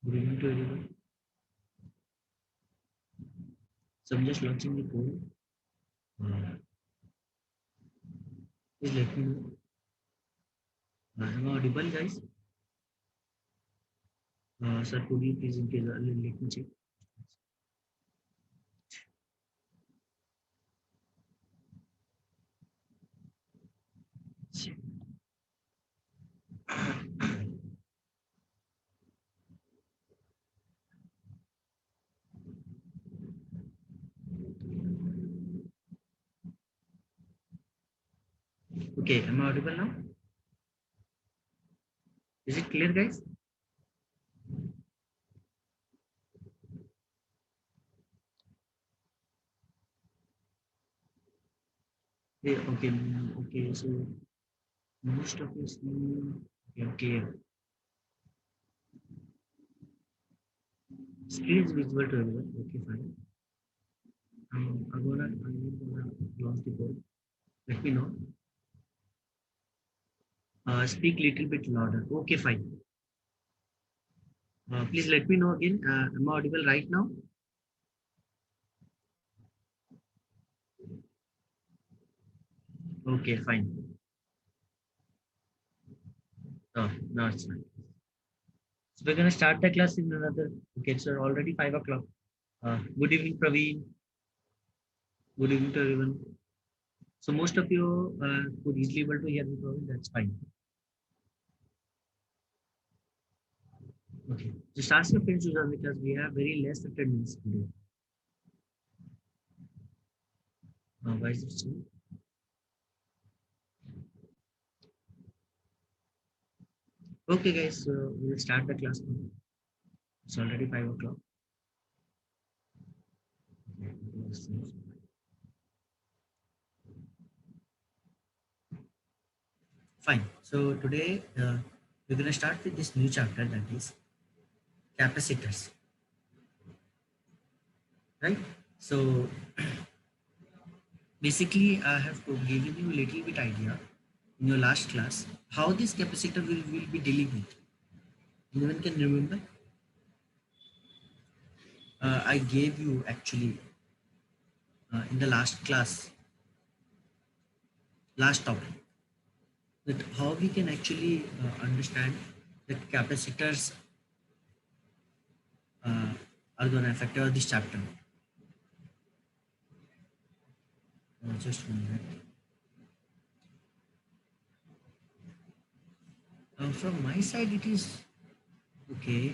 Good evening to everyone. So I'm just launching the poll. Uh, Please let me know. Am I audible, guys? Sir, could you please in case let me check. Okay, am I audible now? Is it clear, guys? Yeah, okay, okay. So most of us, okay, okay. Screen is visible to everyone. Okay, fine. I'm gonna launch the poll. Let me know. Speak little bit louder. Okay, fine. Please let me know again. Am I audible right now? Okay, fine. Oh, no, it's fine. So we're gonna start the class in another. Okay, so already 5 o'clock. Good evening, Praveen. Good evening to everyone. So most of you could easily able to hear me, Praveen. That's fine. Okay, just ask your friends to join because we have very less attendance today. Why is it so? Okay, guys. So we'll start the class now. It's already 5 o'clock. Fine. So today we're gonna start with this new chapter that is capacitors, right? So basically, I have given you a little bit idea in your last class how this capacitor will be dealing with. Anyone can remember? I gave you actually in the last class, last topic, that how we can actually understand that capacitors uh, are going to affect this chapter. Just a minute. From my side, it is okay.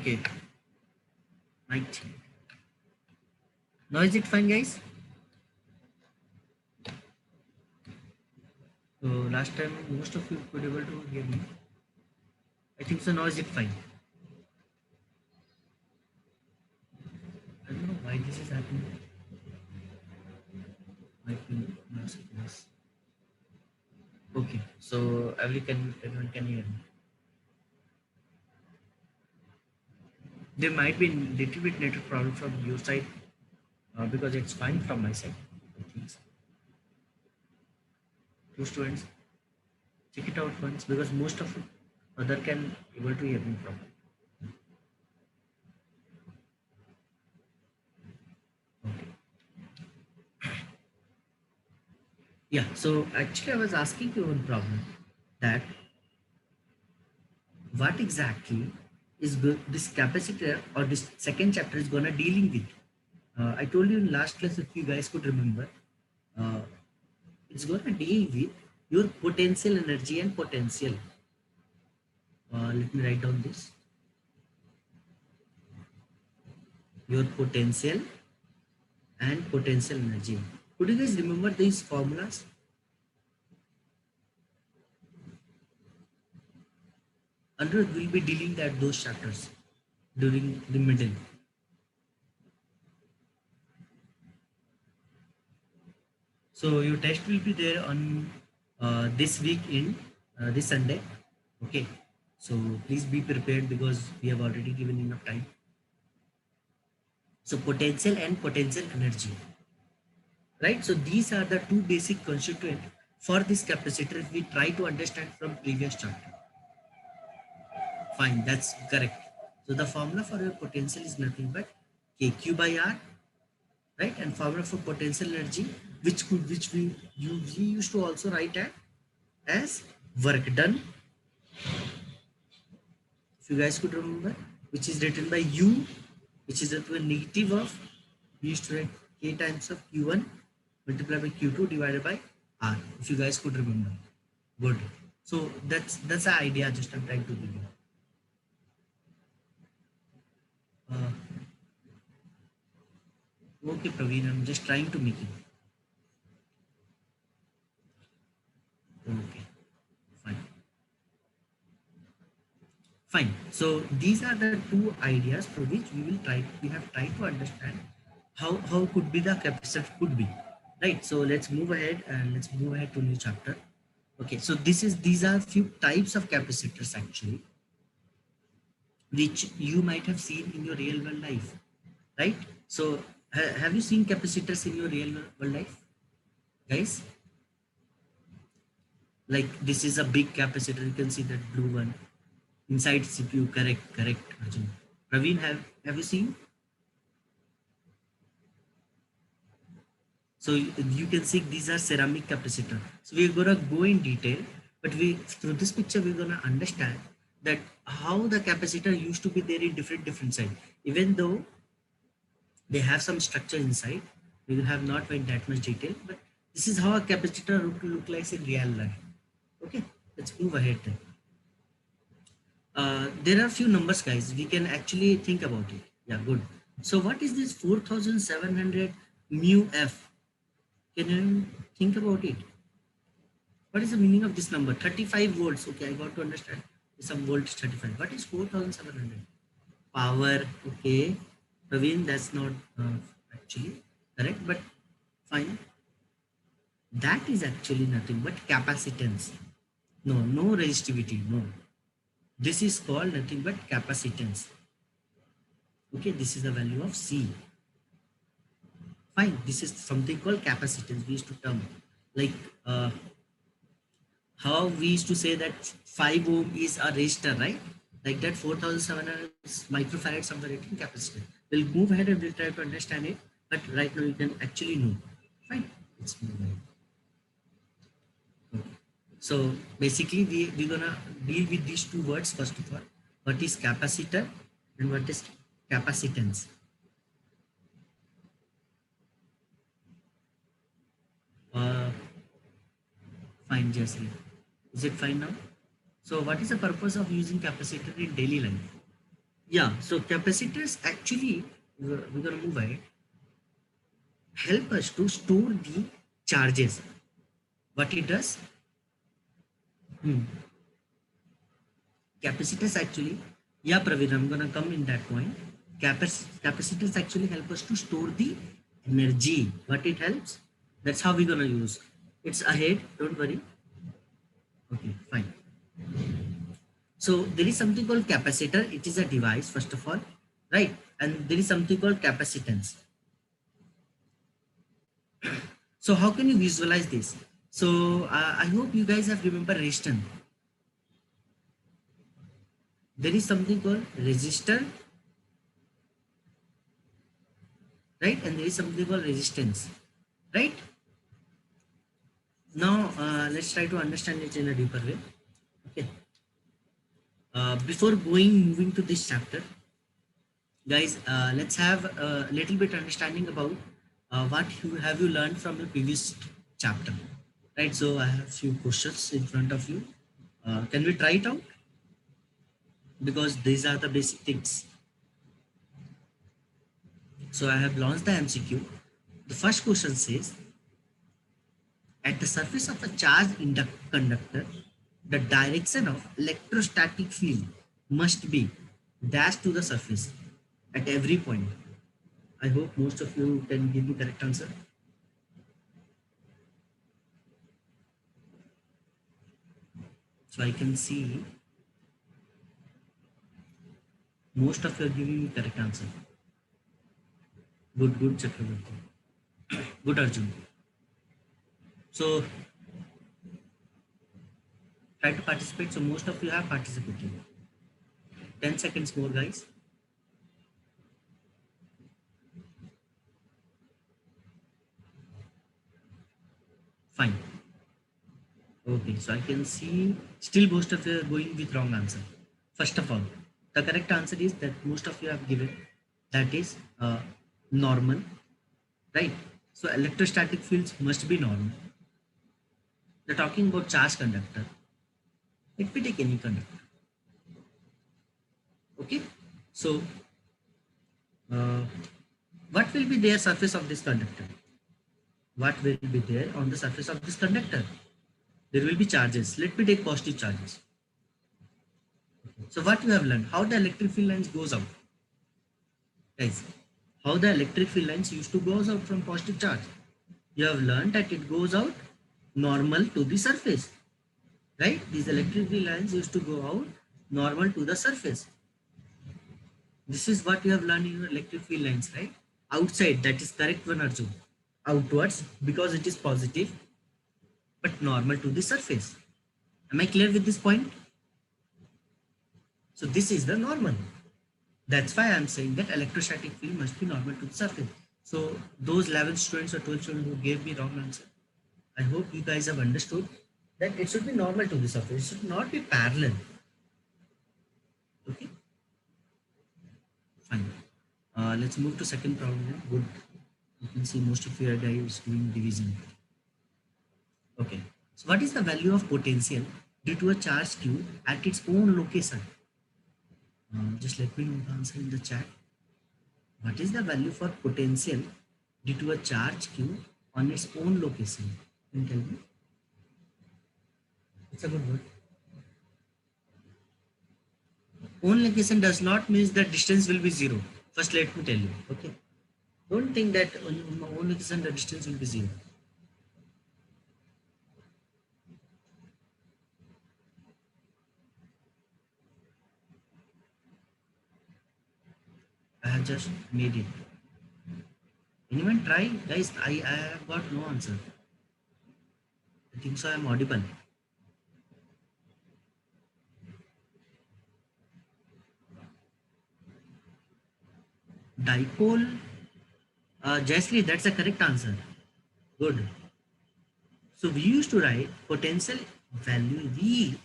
Okay, right. Now is it fine, guys? So last time, most of you could able to hear me. I think so. Now is it fine? I don't know why this is happening. Might be no sickness. Okay, so everyone can hear me. There might be a little bit network problem from your side because it's fine from my side. I think so. Two students, check it out once because most of other can able to hear me properly. Okay. Yeah. So actually, I was asking you one problem that what exactly is this capacitor or this second chapter is gonna dealing with. I told you in last class if you guys could remember. Uh, it's gonna deal with your potential energy and potential. Let me write down this. Your potential and potential energy. Could you guys remember these formulas? Andrew will be dealing those chapters during the middle. So your test will be there on this week in this Sunday. Okay. So please be prepared because we have already given enough time. So potential and potential energy, right? So these are the two basic constituent for this capacitor if we try to understand from previous chapter. Fine, that's correct. So the formula for your potential is nothing but kq by r, right? And formula for potential energy, which we used to also write as work done, if you guys could remember, which is written by u, which is equal to negative of, we used to write k times of q1 multiplied by q2 divided by r, if you guys could remember. Good. So that's the idea just I'm trying to give you. Uh, okay, Praveen, I'm just trying to make it. Okay, fine. Fine. So these are the two ideas for which we have tried to understand how could be the capacitor could be. Right. So let's move ahead to new chapter. Okay. So these are few types of capacitors actually, which you might have seen in your real world life. Right. So have you seen capacitors in your real world life, guys? Like this is a big capacitor. You can see that blue one inside CPU. Correct, Arjun. Praveen, have you seen? So you can see these are ceramic capacitor. So we're gonna go in detail, but we through this picture we're gonna understand that how the capacitor used to be there in different side. Even though they have some structure inside, we will have not went that much detail, but this is how a capacitor look like in real life. Okay, let's move ahead then. There are few numbers, guys. We can actually think about it. Yeah, good. So what is this 4700 mu f? Can you think about it? What is the meaning of this number? 35 volts. Okay, I got to understand. Some voltage 35. What is 4700? Power. Okay. Praveen, that's not actually correct, but fine. That is actually nothing but capacitance. No resistivity. No. This is called nothing but capacitance. Okay, this is the value of C. Fine. This is something called capacitance. We used to term like how we used to say that 5 ohm is a resistor, right? Like that 4700 microfarads of the rating capacity. We'll move ahead and we'll try to understand it, but right now you can actually know. Fine, let's move ahead. Okay. So basically we're gonna deal with these two words first of all. What is capacitor and what is capacitance? Uh, Fine, Jasri. Is it fine now? So what is the purpose of using capacitor in daily life? Yeah, so capacitors actually, we're gonna move ahead, help us to store the charges. What it does? Hmm. Capacitors actually, yeah, Praveen, I'm gonna come in that point. Capacitors actually help us to store the energy. What it helps? That's how we're gonna use. It's ahead, don't worry. Okay, fine. So there is something called capacitor. It is a device, first of all, right? And there is something called capacitance. So how can you visualize this? So I hope you guys have remember resistance. There is something called resistor, right? And there is something called resistance, right? Now let's try to understand it in a deeper way. Okay. Before moving to this chapter, guys, let's have a little bit understanding about what have you learned from the previous chapter, right? So I have few questions in front of you. Can we try it out? Because these are the basic things. So I have launched the MCQ. The first question says, at the surface of a charged conductor, the direction of electrostatic field must be dashed to the surface at every point. I hope most of you can give me correct answer. So I can see most of you are giving me correct answer. Good, Chakravarti. Good, Arjun. So try to participate. So most of you have participated. 10 seconds more, guys. Fine. Okay, so I can see still most of you are going with wrong answer. First of all, the correct answer is that most of you have given, that is normal, right? So electrostatic fields must be normal. They're talking about charge conductor. Let me take any conductor. Okay, so uh, what will be their surface of this conductor? What will be there on the surface of this conductor? There will be charges. Let me take positive charges. So what you have learned, how the electric field lines goes out, guys, how the electric field lines used to goes out from positive charge. You have learned that it goes out normal to the surface, right? These electric field lines used to go out normal to the surface. This is what you have learned in your electric field lines, right? Outside, that is correct one, Arjun. Outwards, because it is positive, but normal to the surface. Am I clear with this point? So this is the normal. That's why I'm saying that electrostatic field must be normal to the surface. So those 11 students or 12 students who gave me wrong answer, I hope you guys have understood that it should be normal to the surface. It should not be parallel. Okay, fine. Let's move to second problem. Good. You can see most of your guys doing division. Okay. So what is the value of potential due to a charge Q at its own location? Just let me know the answer in the chat. What is the value for potential due to a charge Q on its own location? Can you tell me? It's a good word. Own location does not mean that distance will be zero. First, let me tell you. Okay. Don't think that on own location the distance will be zero. I have just made it. Anyone try? Guys, I have got no answer. I think so I am audible. Dipole, Jayashree, that's the correct answer. Good. So we used to write potential value V,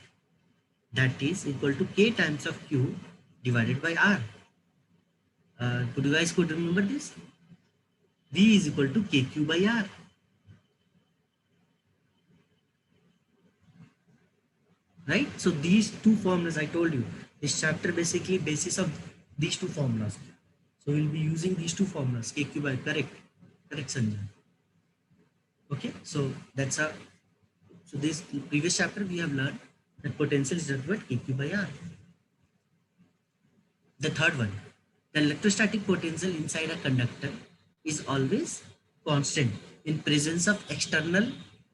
that is equal to K times of Q divided by R. Could you guys could remember this? V is equal to KQ by R. Right? So these two formulas I told you, this chapter basically basis of these two formulas. So we'll be using these two formulas, KQ by, correct Sanjay. Okay, so that's a, so this previous chapter we have learned that potential is nothing but KQ by R. The third one, the electrostatic potential inside a conductor is always constant in presence of external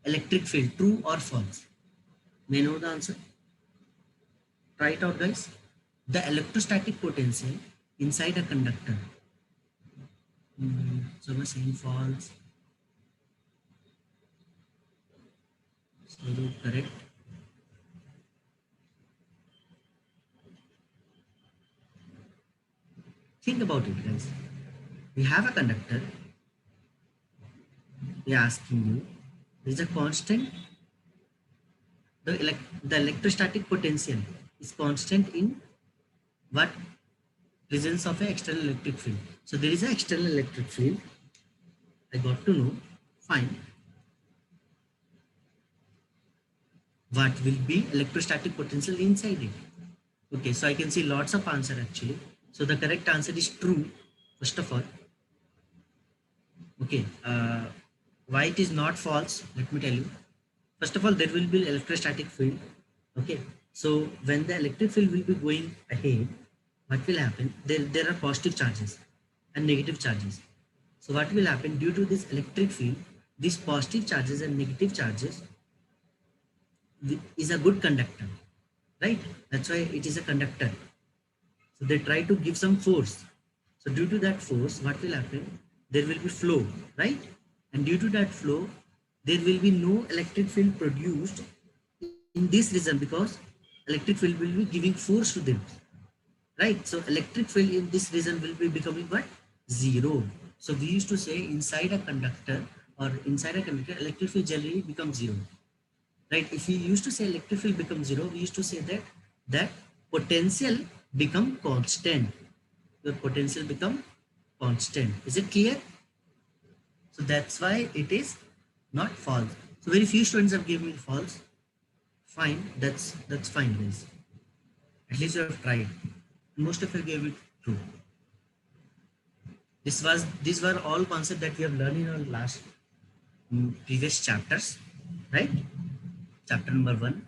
electric field, true or false? May I know the answer? Try it out, guys. The electrostatic potential inside a conductor. So I'm saying false. So correct. Think about it, guys. We have a conductor. We are asking you, there is a constant. The electrostatic potential is constant in what? Presence of an external electric field. So there is an external electric field. I got to know. Fine. What will be electrostatic potential inside it? Okay, so I can see lots of answer actually. So the correct answer is true, first of all. Okay, why it is not false? Let me tell you. First of all, there will be electrostatic field. Okay, so when the electric field will be going ahead, what will happen? There are positive charges and negative charges. So what will happen due to this electric field? These positive charges and negative charges is a good conductor. right? That's why it is a conductor. So they try to give some force. So due to that force, what will happen? There will be flow, right? And due to that flow, there will be no electric field produced in this region because electric field will be giving force to them, right? So electric field in this region will be becoming what? Zero. So we used to say inside a conductor or inside a conductor, electric field generally becomes zero, right? If we used to say electric field becomes zero, we used to say that potential become constant. The potential become constant. Is it clear? So that's why it is not false. So very few students have given me false. Fine, that's fine, guys. At least you have tried. Most of you gave it true. These were all concepts that we have learned in our last previous chapters, right? Chapter number 1.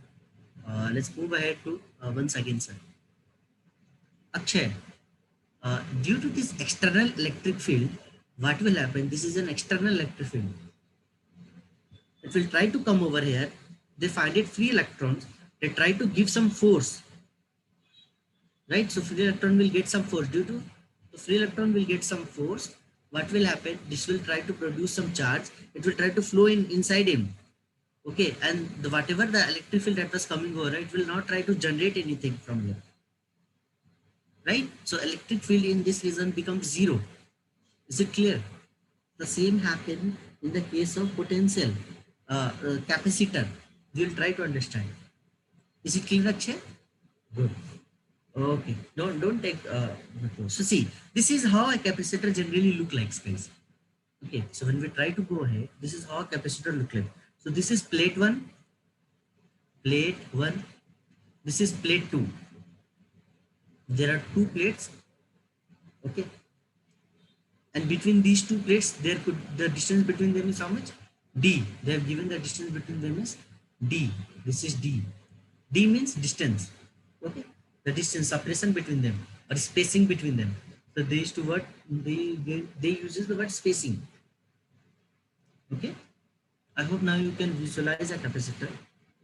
Let's move ahead to once again, sir. Akshay, due to this external electric field, what will happen? This is an external electric field. It will try to come over here. They find it free electrons. They try to give some force, right? So free electron will get some force. Due to the free electron will get some force, what will happen? This will try to produce some charge. It will try to flow inside him. Okay, and whatever the electric field that was coming over, it will not try to generate anything from here, right? So electric field in this region becomes zero. Is it clear? The same happen in the case of potential capacitor. We will try to understand. Is it clear, Akshay? Good. Okay. Don't take so see, this is how a capacitor generally look like, guys. Okay. So when we try to go ahead, this is how a capacitor look like. So this is plate 1, plate 1. This is plate 2. There are 2 plates. Okay. And between these 2 plates, there could the distance between them is how much? D. They have given the distance between them is D. This is D. D means distance. Okay. The distance, separation between them or spacing between them. So they used to word they uses the word spacing. Okay. I hope now you can visualize a capacitor.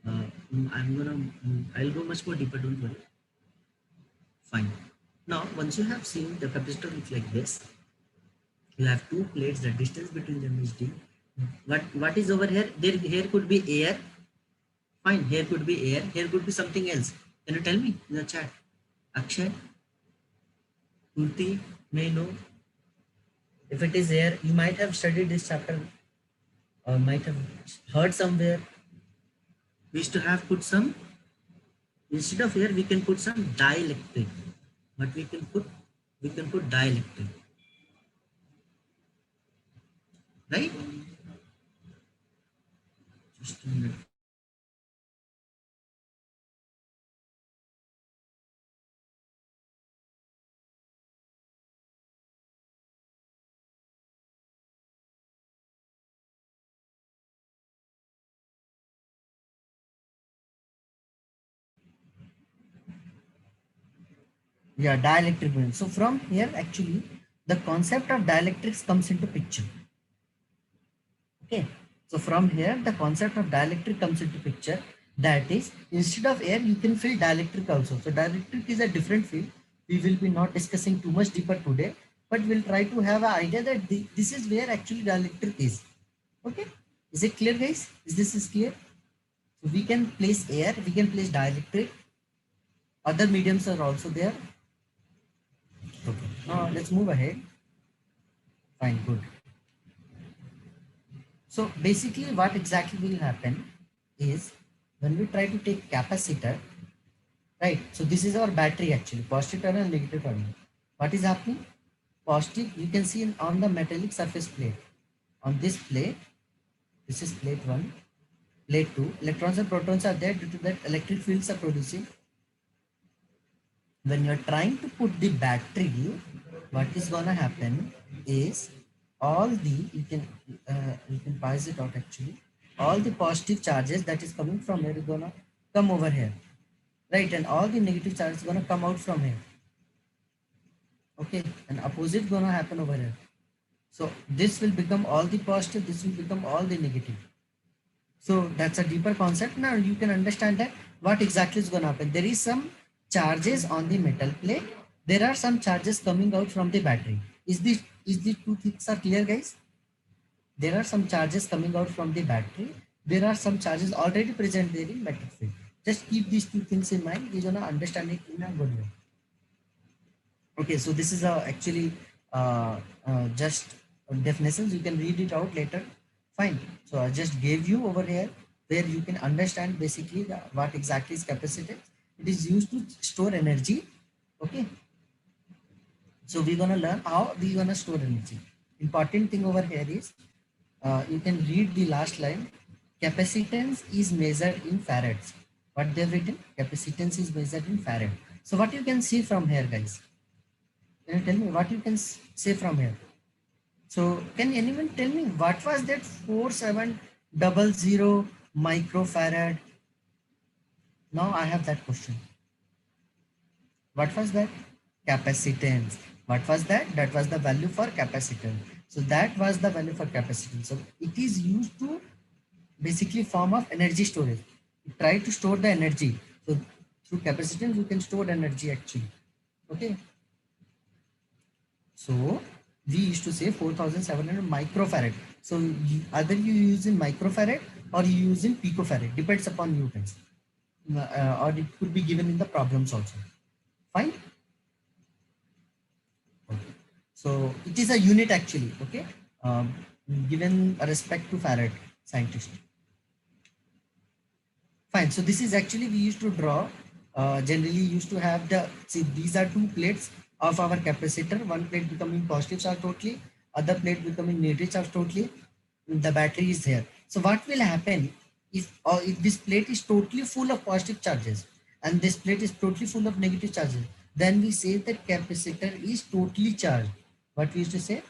I'll go much more deeper. Don't worry. Fine. Now once you have seen the capacitor looks like this, you have 2 plates. The distance between them is D. What is over here? Here could be air. Fine. Here could be air. Here could be something else. Can you tell me in the chat? Akshay, Murti, may know if it is air. You might have studied this chapter or might have heard somewhere. We used to have put some, instead of air, we can put some dielectric. But we can put dielectric. Right? Just a minute. Yeah, dielectric means. So from here, actually, the concept of dielectrics comes into picture. Okay. So from here, the concept of dielectric comes into picture. That is, instead of air, you can feel dielectric also. So dielectric is a different field. We will be not discussing too much deeper today, but we'll try to have an idea that this is where actually dielectric is. Okay. Is it clear, guys? Is this clear? So we can place air, we can place dielectric. Other mediums are also there. Okay. Now let's move ahead. Fine, good. So basically what exactly will happen is when we try to take capacitor, right? So this is our battery actually, positive terminal, negative terminal. What is happening? Positive, you can see on the metallic surface plate. On this plate, this is plate 1, plate 2, electrons and protons are there. Due to that, electric fields are producing. When you're trying to put the battery, what is gonna happen is all the, you can pass it out actually, all the positive charges that is coming from here is gonna come over here, right? And all the negative charges is gonna come out from here. Okay, and opposite gonna happen over here. So this will become all the positive, this will become all the negative. So that's a deeper concept. Now you can understand that what exactly is going to happen? There is some charges on the metal plate. There are some charges coming out from the battery. Is the two things are clear, guys? There are some charges coming out from the battery. There are some charges already present there in metal field. Just keep these two things in mind. You're gonna understand it in a good way. Okay, so this is actually just definitions. You can read it out later. Fine. So I just gave you over here where you can understand basically what exactly is capacitance. It is used to store energy. Okay. So we're gonna learn how we're gonna store energy. Important thing over here is you can read the last line. Capacitance is measured in farads. What they've written? Capacitance is measured in farad. So what you can see from here, guys? Can you tell me what you can say from here? So can anyone tell me what was that 4700 microfarad? Now I have that question. What was that? Capacitance. What was that? That was the value for capacitance. So that was the value for capacitance. So it is used to basically form of energy storage. You try to store the energy. So through capacitance, you can store energy actually. Okay. So we used to say 4700 microfarad. So either you use in microfarad or you use in picofarad. Depends upon you guys. Or it could be given in the problems also. Fine. Okay. So it is a unit actually. Okay. Given a respect to farad scientist. Fine. So this is actually we used to draw. Generally used to have the, see, these are two plates of our capacitor. One plate becoming positive charge totally, other plate becoming negative charge totally. The battery is here. So what will happen if this plate is totally full of positive charges and this plate is totally full of negative charges? Then we say that capacitor is totally charged. What we used to say?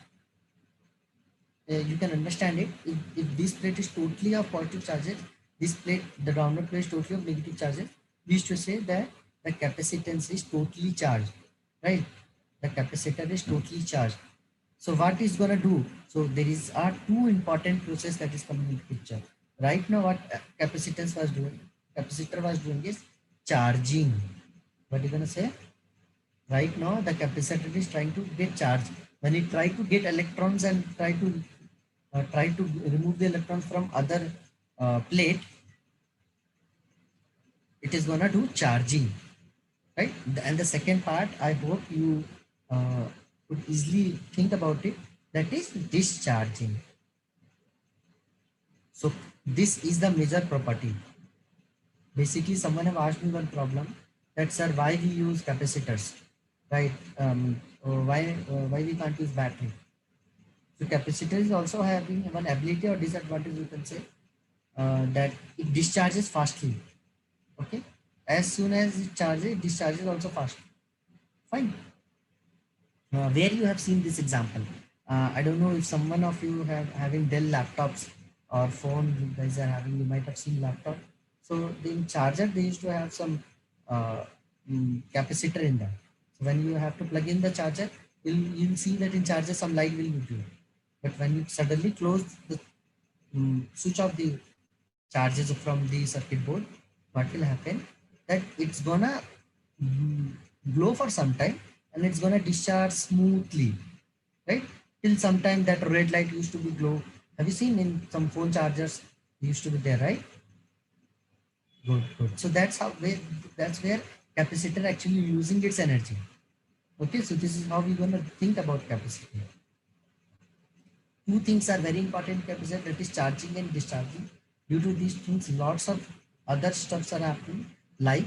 You can understand it. If this plate is totally of positive charges, this plate, the downward plate is totally of negative charges, we used to say that the capacitance is totally charged, right? The capacitor is totally charged. So what is going to do? So there is are two important process that is coming into picture. Right now, what capacitance was doing, capacitor was doing is charging. What are you going to say? Right now, the capacitor is trying to get charged. When it try to get electrons and try to remove the electrons from other plate, it is gonna do charging, right? And the second part, I hope you could easily think about it. That is discharging. So this is the major property. Basically, someone have asked me one problem that, sir, why we use capacitors, right? Why we can't use battery? So capacitor is also having one ability or disadvantage, you can say, that it discharges fastly. Okay, as soon as it charges, it discharges also fast. Fine. Where you have seen this example? I don't know if someone of you have having Dell laptops or phone. You guys are having. You might have seen laptop. So in charger, they used to have some capacitor in that. So when you have to plug in the charger, you'll see that in charger some light will be given. But when you suddenly close the switch off the charges from the circuit board, what will happen? That it's gonna glow for some time and it's gonna discharge smoothly, right? Till some time that red light used to be glow. Have you seen in some phone chargers used to be there, right? Good, good. So that's where capacitor actually using its energy. Okay, so this is how we're gonna think about capacitor. Two things are very important in capacitor, that is charging and discharging. Due to these things, lots of other stuffs are happening, like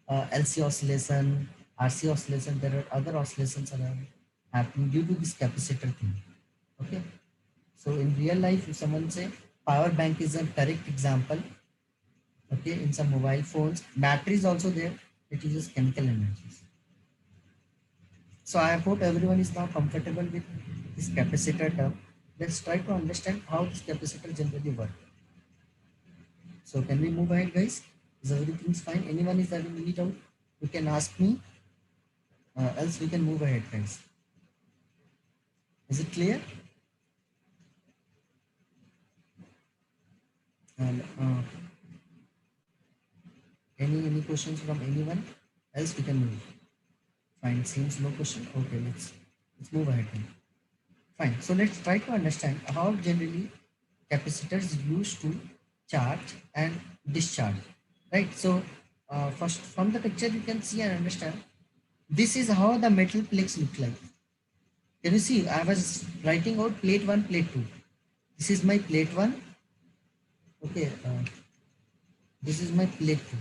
LC oscillation, RC oscillation. There are other oscillations are happening due to this capacitor thing. Okay, so in real life, if someone say power bank is a correct example. Okay, in some mobile phones, battery is also there. It uses chemical energies. So I hope everyone is now comfortable with this capacitor term. Let's try to understand how this capacitor generally works. So can we move ahead, guys? Is everything fine? Anyone is having any doubt? You can ask me. Else we can move ahead, guys. Is it clear? And Any questions from anyone else? We can move. Fine. Seems no question. Okay, let's move ahead then. Fine. So let's try to understand how generally capacitors used to charge and discharge. Right. So first from the picture you can see and understand. This is how the metal plates look like. Can you see? I was writing out plate 1, plate 2. This is my plate 1. Okay. This is my plate 2.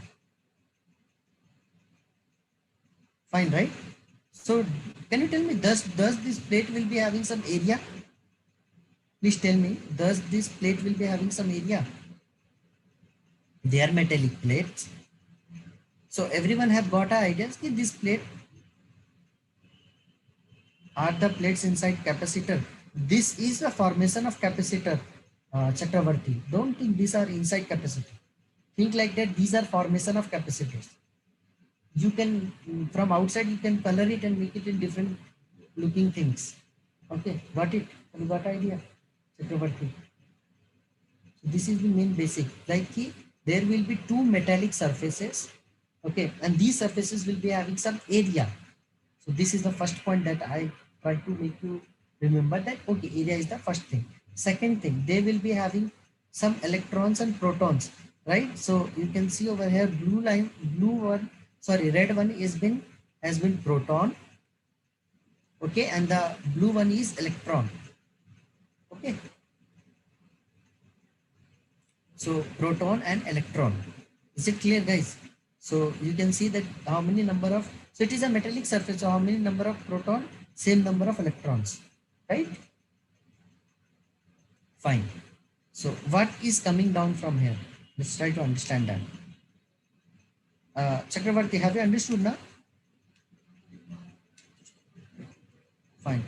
Fine, right? So can you tell me, does this plate will be having some area? Please tell me, does this plate will be having some area? They are metallic plates. So everyone have got an idea that this plate are the plates inside capacitor. This is a formation of capacitor, Chakravarti. Don't think these are inside capacitor. Think like that these are formation of capacitors. You can, from outside you can color it and make it in different looking things. Okay, got it? Have you got idea? Chakravarti. So this is the main basic. Like there will be two metallic surfaces. Okay, and these surfaces will be having some area. So this is the first point that I try to make you remember, that okay, area is the first thing. Second thing, they will be having some electrons and protons, right? So you can see over here blue line, red one has been proton, okay, and the blue one is electron, okay. So proton and electron. Is it clear, guys? So you can see that how many number of, so it is a metallic surface, so how many number of proton, same number of electrons, right? Fine. So what is coming down from here? Let's try to understand that. Chakravarti, have you understood now? Fine.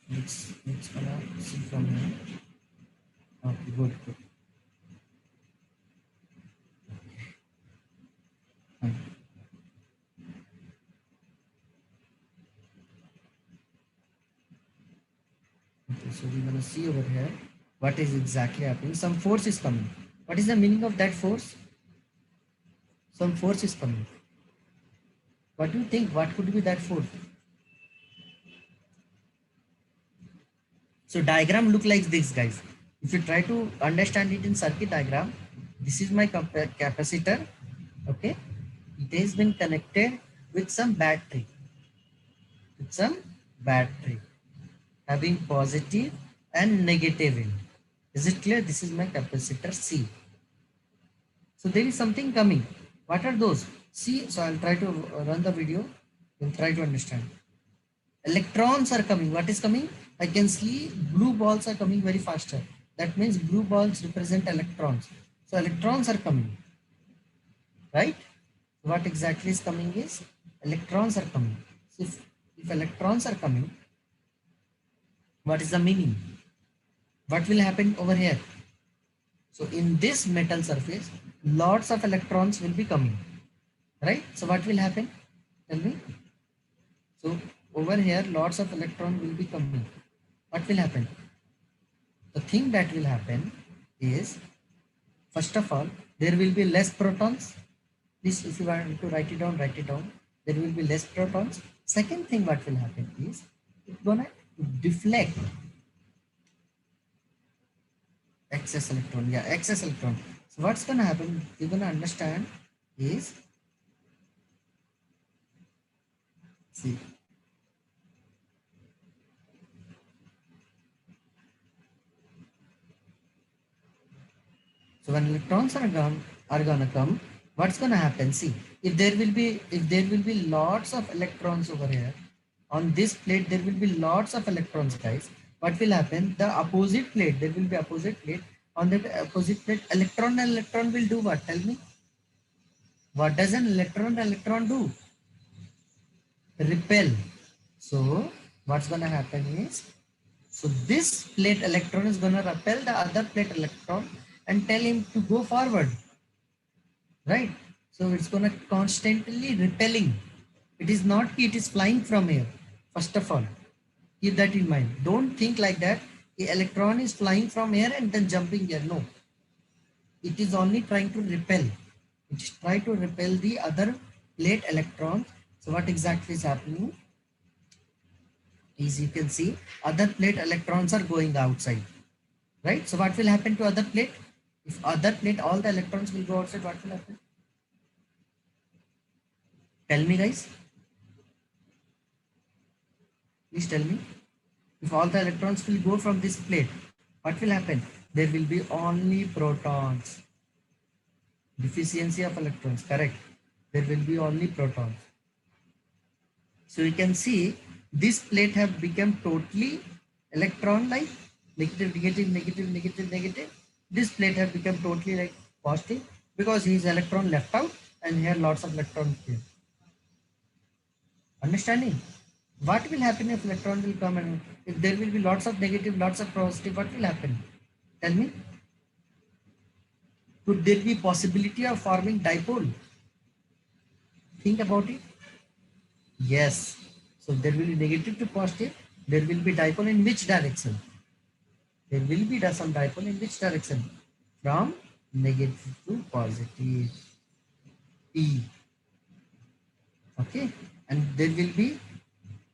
Let's gonna see from here. Okay, good. Fine. Okay, so we're gonna see over here what is exactly happening. Some force is coming. What is the meaning of that force? Some force is coming. What do you think? What could be that force? So diagram look like this, guys. If you try to understand it in circuit diagram, this is my capacitor. Okay, it has been connected with some battery. Having positive and negative in. Is it clear? This is my capacitor C. So there is something coming. What are those? See, so I'll try to run the video. You'll try to understand. Electrons are coming. What is coming? I can see blue balls are coming very faster. That means blue balls represent electrons. So electrons are coming, right? What exactly is coming is electrons are coming. So if electrons are coming, what is the meaning? What will happen over here? So in this metal surface, lots of electrons will be coming, right? So what will happen? Tell me. So over here, lots of electrons will be coming. What will happen? The thing that will happen is, first of all, there will be less protons. Please, if you want to write it down, write it down. There will be less protons. Second thing what will happen is, it's gonna deflect excess electron. Yeah, excess electron. So what's gonna happen? You're gonna understand is, see, so when electrons are gonna come, what's gonna happen? See, if there will be lots of electrons over here on this plate, there will be lots of electrons, guys. What will happen? The opposite plate, there will be opposite plate. On that opposite plate, electron and electron will do what? Tell me. What does an electron do? Repel. So what's gonna happen is, so this plate electron is gonna repel the other plate electron and tell him to go forward, right? So it's gonna constantly repelling. It is not, it is flying from here. First of all, keep that in mind. Don't think like that the electron is flying from here and then jumping here. No, it is only trying to repel. It is trying to repel the other plate electrons. So what exactly is happening is, you can see other plate electrons are going outside, right? So what will happen to other plate? If other plate, all the electrons will go outside, what will happen? Tell me, guys. Please tell me. If all the electrons will go from this plate, what will happen? There will be only protons. Deficiency of electrons, correct. There will be only protons. So you can see this plate have become totally electron like, negative, negative, negative, negative, negative. This plate have become totally like positive because his electron left out and here lots of electrons here. Understanding? What will happen if electron will come, and if there will be lots of negative, lots of positive, what will happen? Tell me. Could there be possibility of forming dipole? Think about it. Yes. So there will be negative to positive. There will be dipole in which direction? There will be some dipole in which direction? From negative to positive. P. Okay. And there will be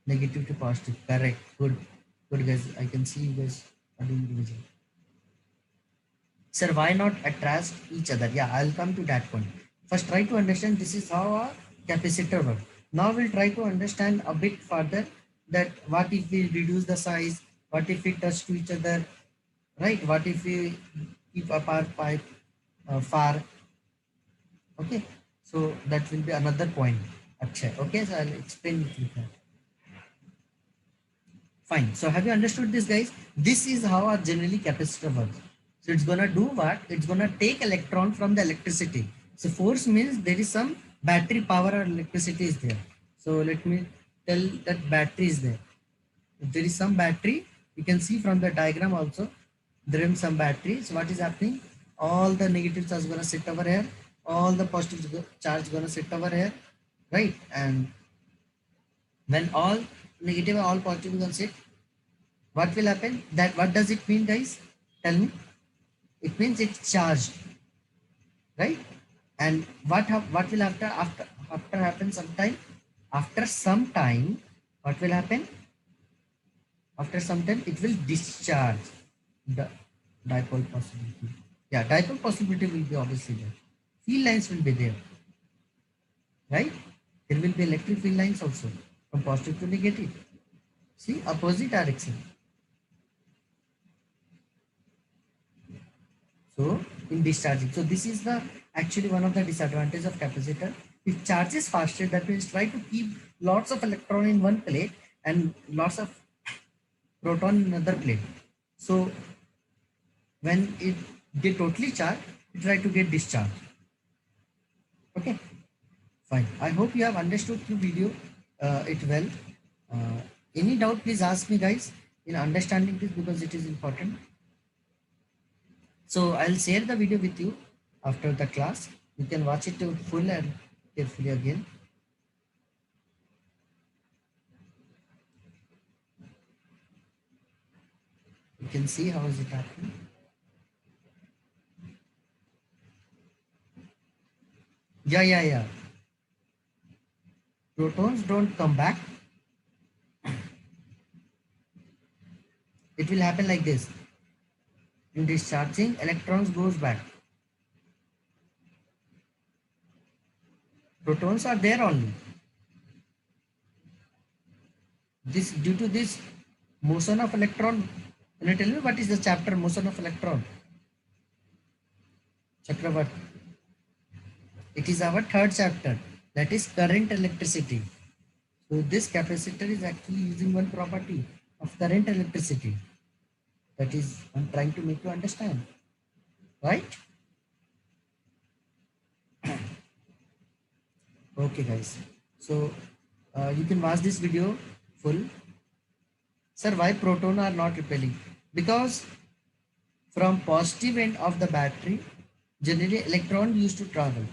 negative to positive. Correct. Good. Good, guys. I can see you guys are doing the vision. Sir, why not attract each other? Yeah, I'll come to that point. First, try to understand this is how a capacitor works. Now we'll try to understand a bit further that what if we reduce the size, what if we touch to each other, right? What if we keep apart pipe far? Okay, so that will be another point. Okay, so I'll explain it with that. Fine. So have you understood this, guys? This is how a generally capacitor works. So it's gonna do what? It's gonna take electron from the electricity. So force means there is some battery power or electricity is there. So let me tell that battery is there. If there is some battery, you can see from the diagram also, there is some battery. So what is happening? All the negatives are gonna sit over here. All the positive charge gonna sit over here, right? And when all negative and all positive gonna sit, what will happen? That what does it mean, guys? Tell me. It means it's charged, right? And what will after happen sometime? After some time, what will happen? After some time, it will discharge the dipole possibility. Yeah, dipole possibility will be obviously there. Field lines will be there, right? There will be electric field lines also from positive to negative. See, opposite direction. So in discharging, so this is the actually one of the disadvantages of capacitor. It charges faster, that means try to keep lots of electron in one plate and lots of proton in another plate. So when it get totally charged, it try to get discharged. Okay, fine. I hope you have understood through video it well. Any doubt, please ask me, guys, in understanding this, because it is important. So I'll share the video with you after the class. You can watch it to full and carefully again. You can see how is it happening. Yeah. Protons don't come back. It will happen like this. In discharging, electrons goes back. Protons are there only. This due to this motion of electron. Can you tell me what is the chapter motion of electron? Chakravarti. It is our third chapter. That is current electricity. So this capacitor is actually using one property of current electricity. That is, I'm trying to make you understand, right? Okay, guys. So you can watch this video full. Sir, why proton are not repelling? Because from positive end of the battery, generally electron used to travel.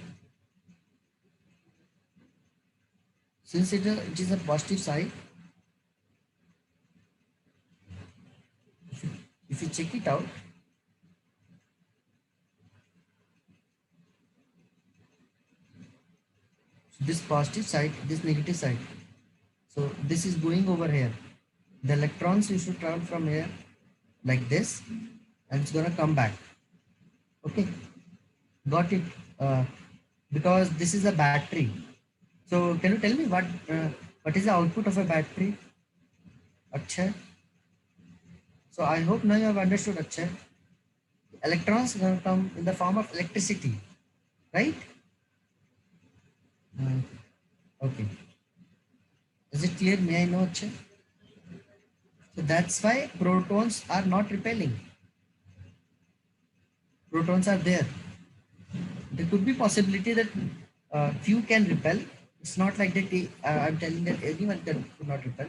Since it is a positive side, if you check it out, this positive side, this negative side. So this is going over here. The electrons used to travel from here like this, and it's gonna come back. Okay, got it. Because this is a battery. So can you tell me what is the output of a battery? Akshay. So I hope now you have understood, Akshay. Electrons are gonna come in the form of electricity, right? Uh, okay. Is it clear? May I know, Akshay? So that's why protons are not repelling. Protons are there. There could be possibility that few can repel. It's not like that. I'm telling that everyone could not repel.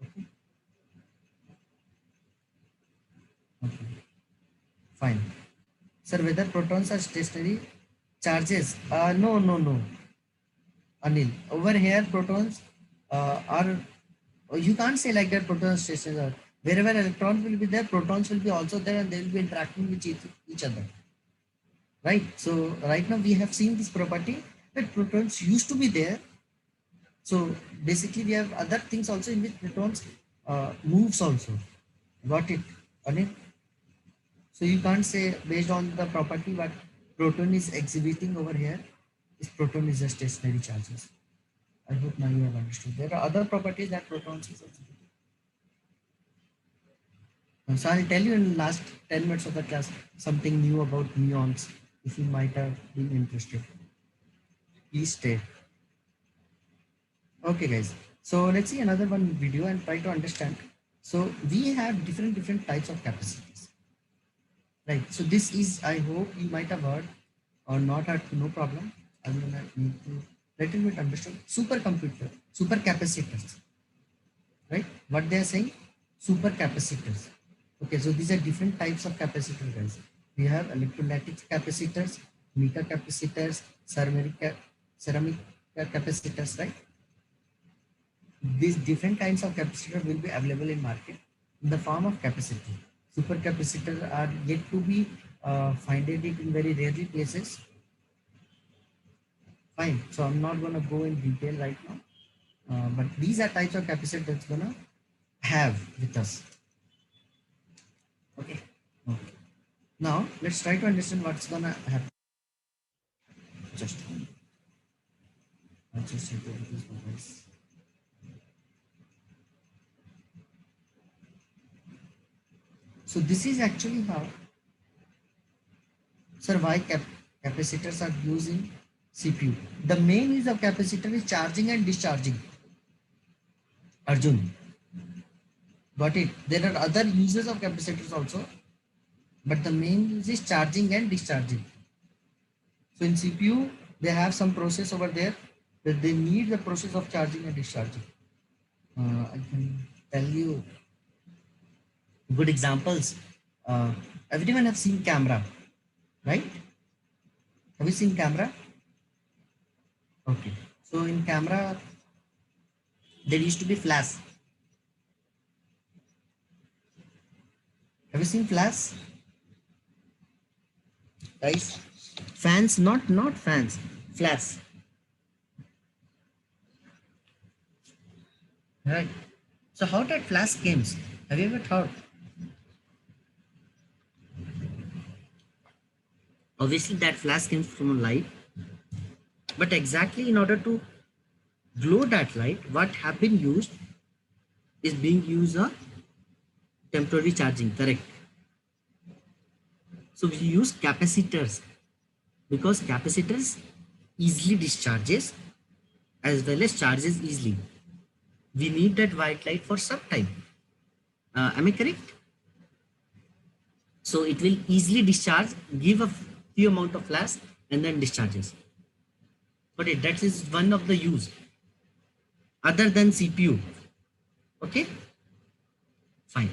Okay. Okay. Fine. Sir, whether protons are stationary charges? No, no, no. Anil, over here protons are. You can't say like that. Protons stationary. Wherever electrons will be there, protons will be also there, and they will be interacting with each other. Right. So right now we have seen this property that protons used to be there. So basically we have other things also in which protons moves also. Got it? Anil? So you can't say based on the property what proton is exhibiting over here, this proton is a stationary charges. I hope now you have understood. There are other properties that protons is exhibiting. So I'll tell you in last 10 minutes of the class something new about muons if you might have been interested. Please stay. Okay guys, so let's see another one video and try to understand. So we have different types of capacities, right? So this is, I hope you might have heard or not heard, no problem. I'm gonna need to little bit understand supercomputer, supercapacitors, right? What they are saying, supercapacitors. Okay, so these are different types of capacitors, guys. We have electrolytic capacitors, mica capacitors, ceramic capacitors, right? These different kinds of capacitor will be available in market in the form of capacitor. Supercapacitors are yet to be finded it in very rarely places. Fine. So I'm not going to go in detail right now, but these are types of capacitor that's going to have with us. Okay. Okay. Now let's try to understand what's going to happen. Just, I'll just try to do this one, guys. So this is actually how, sir, why capacitors are used in CPU. The main use of capacitor is charging and discharging. Arjun, got it. There are other uses of capacitors also, but the main use is charging and discharging. So in CPU, they have some process over there that they need the process of charging and discharging. I can tell you good examples. Everyone have seen camera, right? Have you seen camera? Okay. So in camera, there used to be flash. Have you seen flash? Guys, fans, not fans, flash. Right. So how did flash games? Have you ever thought? Obviously, that flash comes from a light, but exactly in order to glow that light, what have been used is being used a temporary charging, correct? So we use capacitors because capacitors easily discharges as well as charges easily. We need that white light for some time. Am I correct? So it will easily discharge, give a few amount of flash and then discharges. But that is one of the use other than CPU. Okay, fine.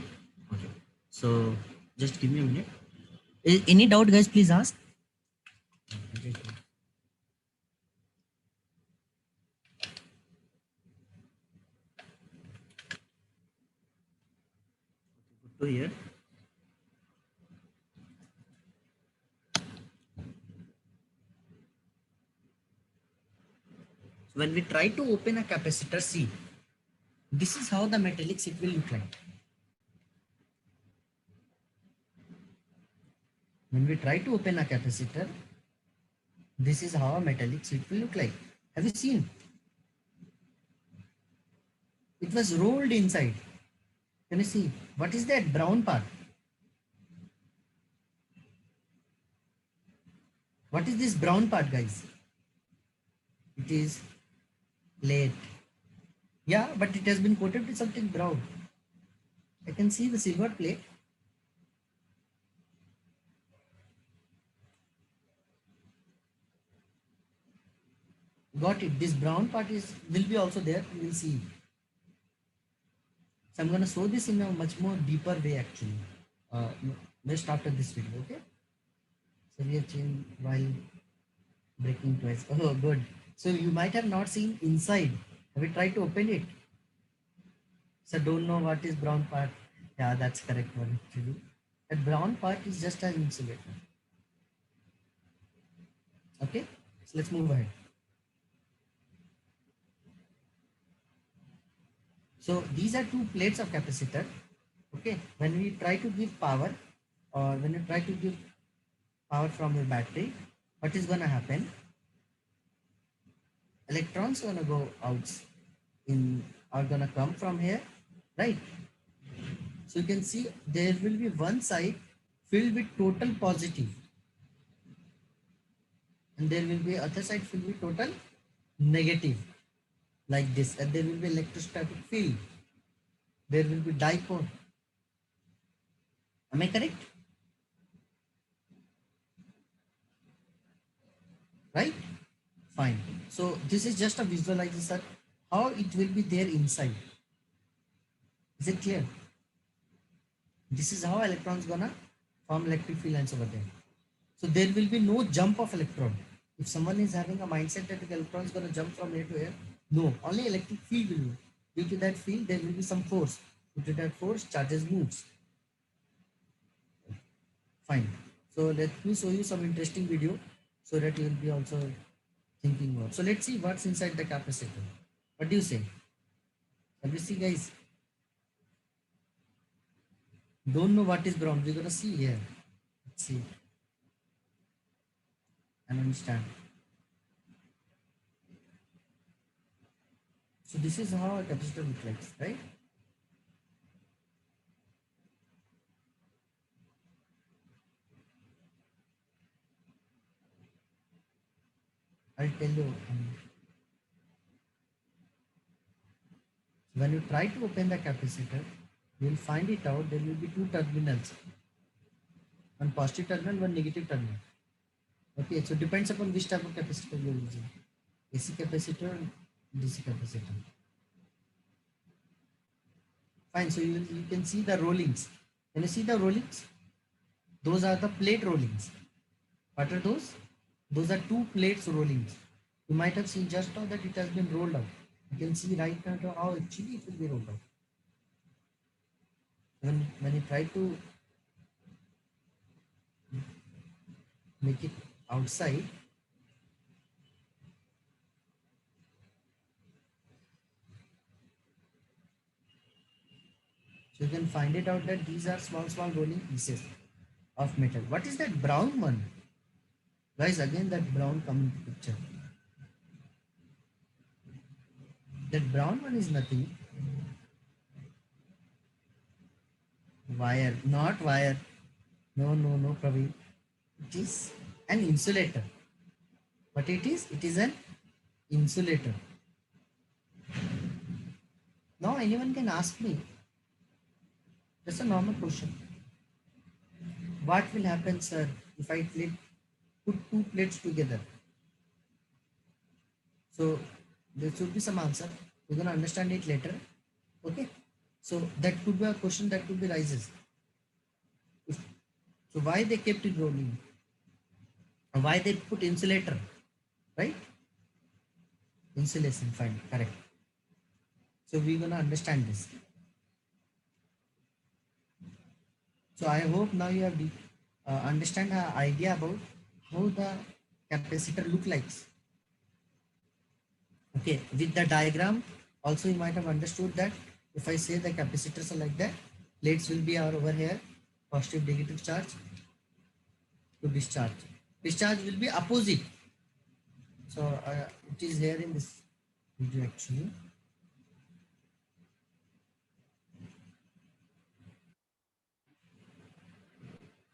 Okay, so just give me a minute. Any doubt, guys? Please ask. Good to hear. So when we try to open a capacitor, see, this is how the metallic sheet will look like. When we try to open a capacitor, this is how a metallic sheet will look like. Have you seen? It was rolled inside. Can you see? What is that brown part? What is this brown part, guys? It is plate. Yeah, but it has been coated with something brown. I can see the silver plate. Got it. This brown part is will be also there. You will see. So I'm going to show this in a much more deeper way actually. Uh, just after this video, okay? So we have changed while breaking twice. Oh, good. So you might have not seen inside. Have you tried to open it? So don't know what is brown part. Yeah, that's correct one actually. That brown part is just an insulator. Okay, so let's move ahead. So these are two plates of capacitor. Okay, when we try to give power or when you try to give power from your battery, what is gonna happen? Electrons gonna go out in are gonna come from here, right? So you can see there will be one side filled with total positive and there will be other side filled with total negative like this, and there will be electrostatic field. There will be dipole. Am I correct? Right? Fine. So this is just a visualization how it will be there inside. Is it clear? This is how electrons gonna form electric field lines over there. So there will be no jump of electron. If someone is having a mindset that the electron is gonna jump from here to here, no, only electric field will move. Due to that field, there will be some force. Due to that force, charges moves. Fine. So let me show you some interesting video so that you will be also thinking more. So let's see what's inside the capacitor. What do you say? Have you see, guys? Don't know what is brown. We're gonna see here. Let's see and understand. So this is how a capacitor looks like, right? I'll tell you. When you try to open the capacitor, you will find it out there will be two terminals. One positive terminal, one negative terminal. Okay, so depends upon which type of capacitor you are using. AC capacitor, DC capacitor. Fine, so you can see the rollings. Can you see the rollings? Those are the plate rollings. What are those? Those are two plates rollings. You might have seen just now that it has been rolled out. You can see right now how actually it will be rolled out. When you try to make it outside, so you can find it out that these are small rolling pieces of metal. What is that brown one? Guys, again that brown come into picture. That brown one is nothing. Wire, not wire. No, Praveen. It is an insulator. What it is? It is an insulator. Now anyone can ask me, that's a normal question. What will happen, sir, if I put two plates together? So there should be some answer. We're gonna understand it later. Okay. So that could be a question that could be rises. So why they kept it rolling? Why they put insulator? Right? Insulation, fine, correct. So we're gonna understand this. So I hope now you have understand the idea about how the capacitor look like. Okay, with the diagram, also you might have understood that if I say the capacitors are like that, plates will be over here, positive negative charge to discharge. Discharge will be opposite. So it is here in this video actually.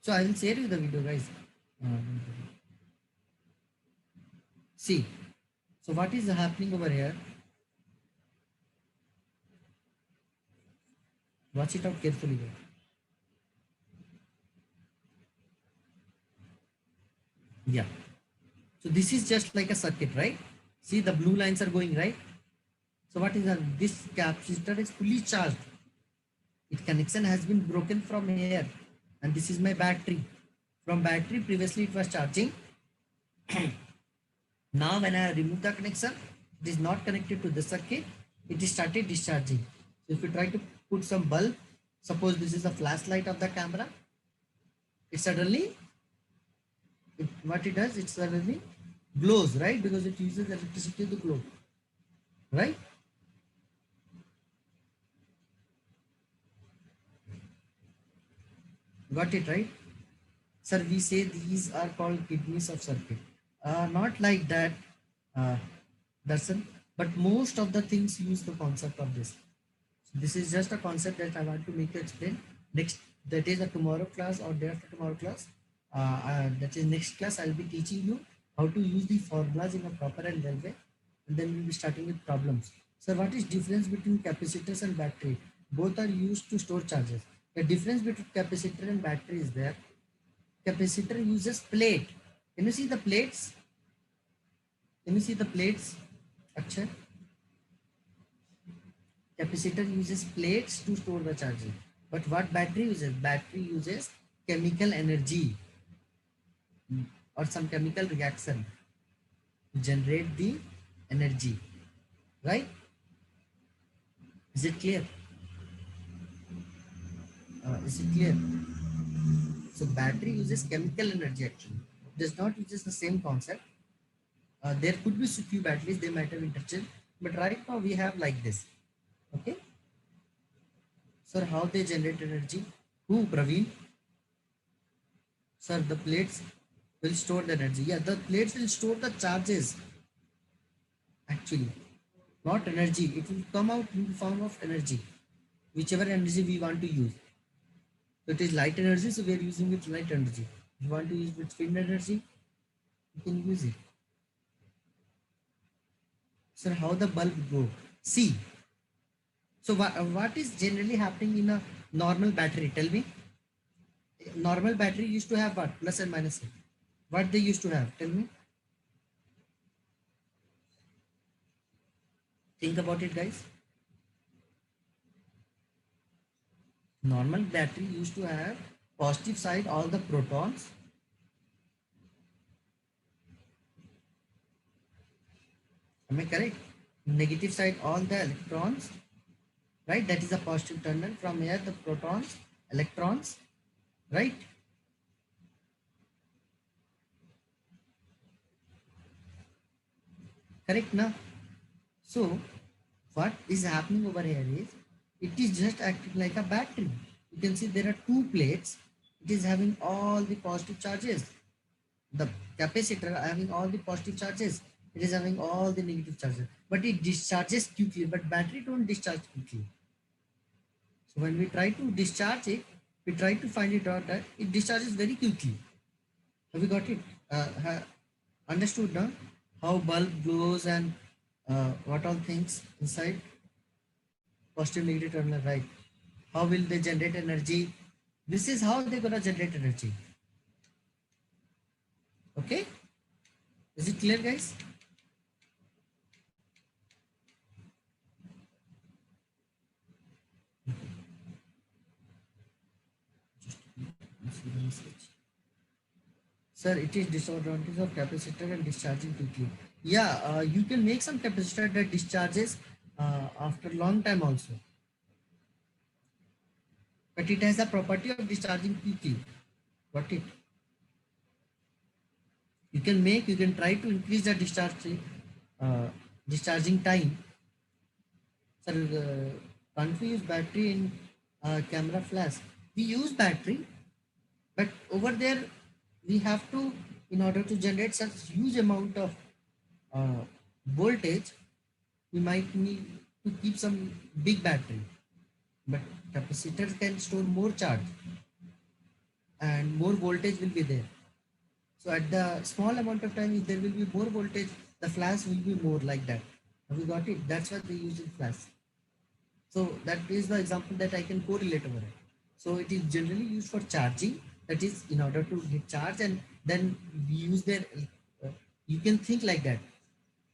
So I will share you the video, guys. See, so what is happening over here? Watch it out carefully, guys. Yeah. So this is just like a circuit, right? See, the blue lines are going right. So what is that? This capacitor is fully charged. Its connection has been broken from here, and this is my battery. From battery, previously it was charging. Now when I remove the connection, it is not connected to the circuit. It is started discharging. So if you try to put some bulb, suppose this is a flashlight of the camera, it suddenly, what it does, it suddenly glows, right? Because it uses electricity to glow, right? Got it, right? Sir, we say these are called kidneys of circuit. Not like that, uh, Darshan, but most of the things use the concept of this. So this is just a concept that I want to make you explain. Next, that is a tomorrow class or day after tomorrow class. That is next class. I'll be teaching you how to use the formulas in a proper and well way, and then we'll be starting with problems. So, what is difference between capacitors and battery? Both are used to store charges. The difference between capacitor and battery is there. Capacitor uses plate. Can you see the plates? Can you see the plates? Akshay? Capacitor uses plates to store the charges. But what battery uses? Battery uses chemical energy or some chemical reaction to generate the energy. Right? Is it clear? Is it clear? So battery uses chemical energy actually. Does not uses the same concept. There could be few batteries, they might have interchange. But right now we have like this. Okay. Sir, how they generate energy? Who, Praveen? Sir, the plates will store the energy. Yeah, the plates will store the charges actually, not energy. It will come out in the form of energy, whichever energy we want to use. So it is light energy, so we are using with light energy. If you want to use with wind energy, you can use it. Sir, how the bulb go? See. So what is generally happening in a normal battery? Tell me. Normal battery used to have what? Plus and minus. What they used to have? Tell me. Think about it, guys. Normal battery used to have positive side all the protons. Am I correct? Negative side all the electrons. Right? That is a positive terminal. From here the protons, electrons. Right? Correct now. So what is happening over here is it is just acting like a battery. You can see there are two plates. It is having all the positive charges. The capacitor having all the positive charges. It is having all the negative charges. But it discharges quickly. But battery don't discharge quickly. So when we try to discharge it, we try to find it out that it discharges very quickly. Have you got it? Understood now? How bulb glows and what all things inside? Positive, negative terminal, right? How will they generate energy? This is how they're gonna generate energy. Okay? Is it clear, guys? Sir, it is disadvantage of capacitor and discharging quickly. Yeah, you can make some capacitor that discharges after long time also. But it has a property of discharging quickly. Got it? You can try to increase the discharge discharging time. Sir, can't we use battery in camera flash? We use battery, but over there we have to, in order to generate such huge amount of uh, voltage, we might need to keep some big battery. But capacitor can store more charge and more voltage will be there. So at the small amount of time, if there will be more voltage, the flash will be more like that. Have you got it? That's what they use in flash. So that is the example that I can correlate over it. So it is generally used for charging. That is in order to get charge, and then we use their. You can think like that.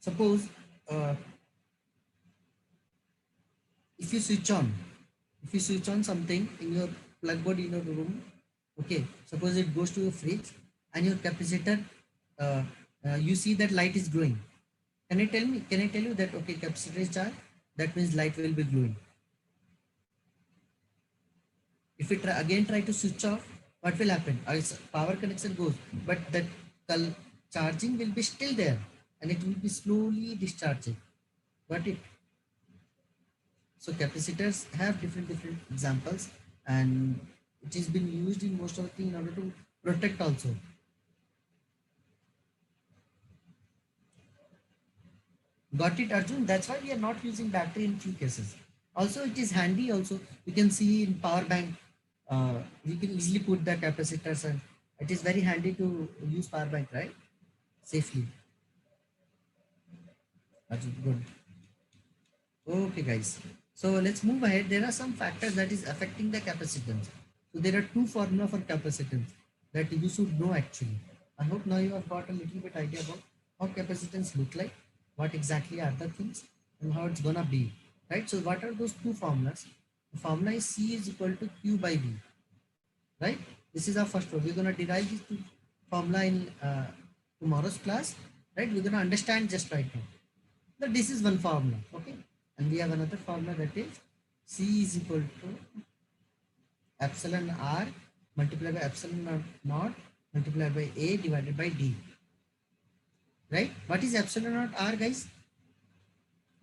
Suppose uh, if you switch on, if you switch on something in your plug board in your room, okay. Suppose it goes to your fridge and your capacitor. Uh, you see that light is glowing. Can I tell me? Can I tell you that okay, capacitor is charged? That means light will be glowing. If we again try to switch off, what will happen? Power connection goes, but that charging will be still there and it will be slowly discharging. Got it? So capacitors have different examples, and it is been used in most of the thing in order to protect also. Got it, Arjun? That's why we are not using battery in few cases. Also, it is handy also. You can see in power bank, we can easily put the capacitors, and it is very handy to use power bank, right? Safely. Arjun, good. Okay, guys. So let's move ahead. There are some factors that is affecting the capacitance. So there are two formula for capacitance that you should know actually. I hope now you have got a little bit idea about how capacitance look like, what exactly are the things, and how it's gonna be. Right? So what are those two formulas? The formula is C is equal to Q by V. Right? This is our first one. We're gonna derive this two formula in tomorrow's class. Right? We're gonna understand just right now. But this is one formula. Okay? And we have another formula that is C is equal to epsilon R multiplied by epsilon naught multiplied by A divided by D. Right? What is epsilon naught R, guys?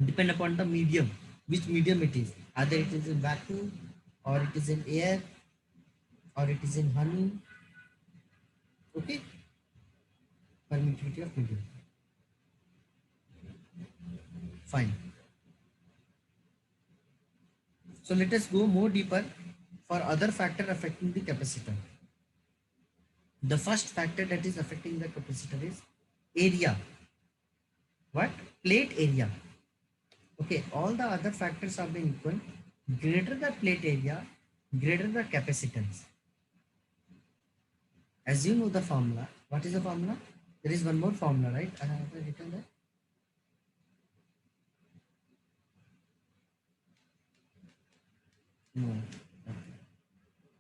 Depend upon the medium, which medium it is. Either it is in vacuum, or it is in air, or it is in honey. Okay? Permittivity of medium. Fine. So let us go more deeper for other factor affecting the capacitor. The first factor that is affecting the capacitor is area. What? Plate area. Okay, all the other factors have been equal. Greater the plate area, greater the capacitance. As you know the formula, what is the formula? There is one more formula, right? I have written that. No. Okay.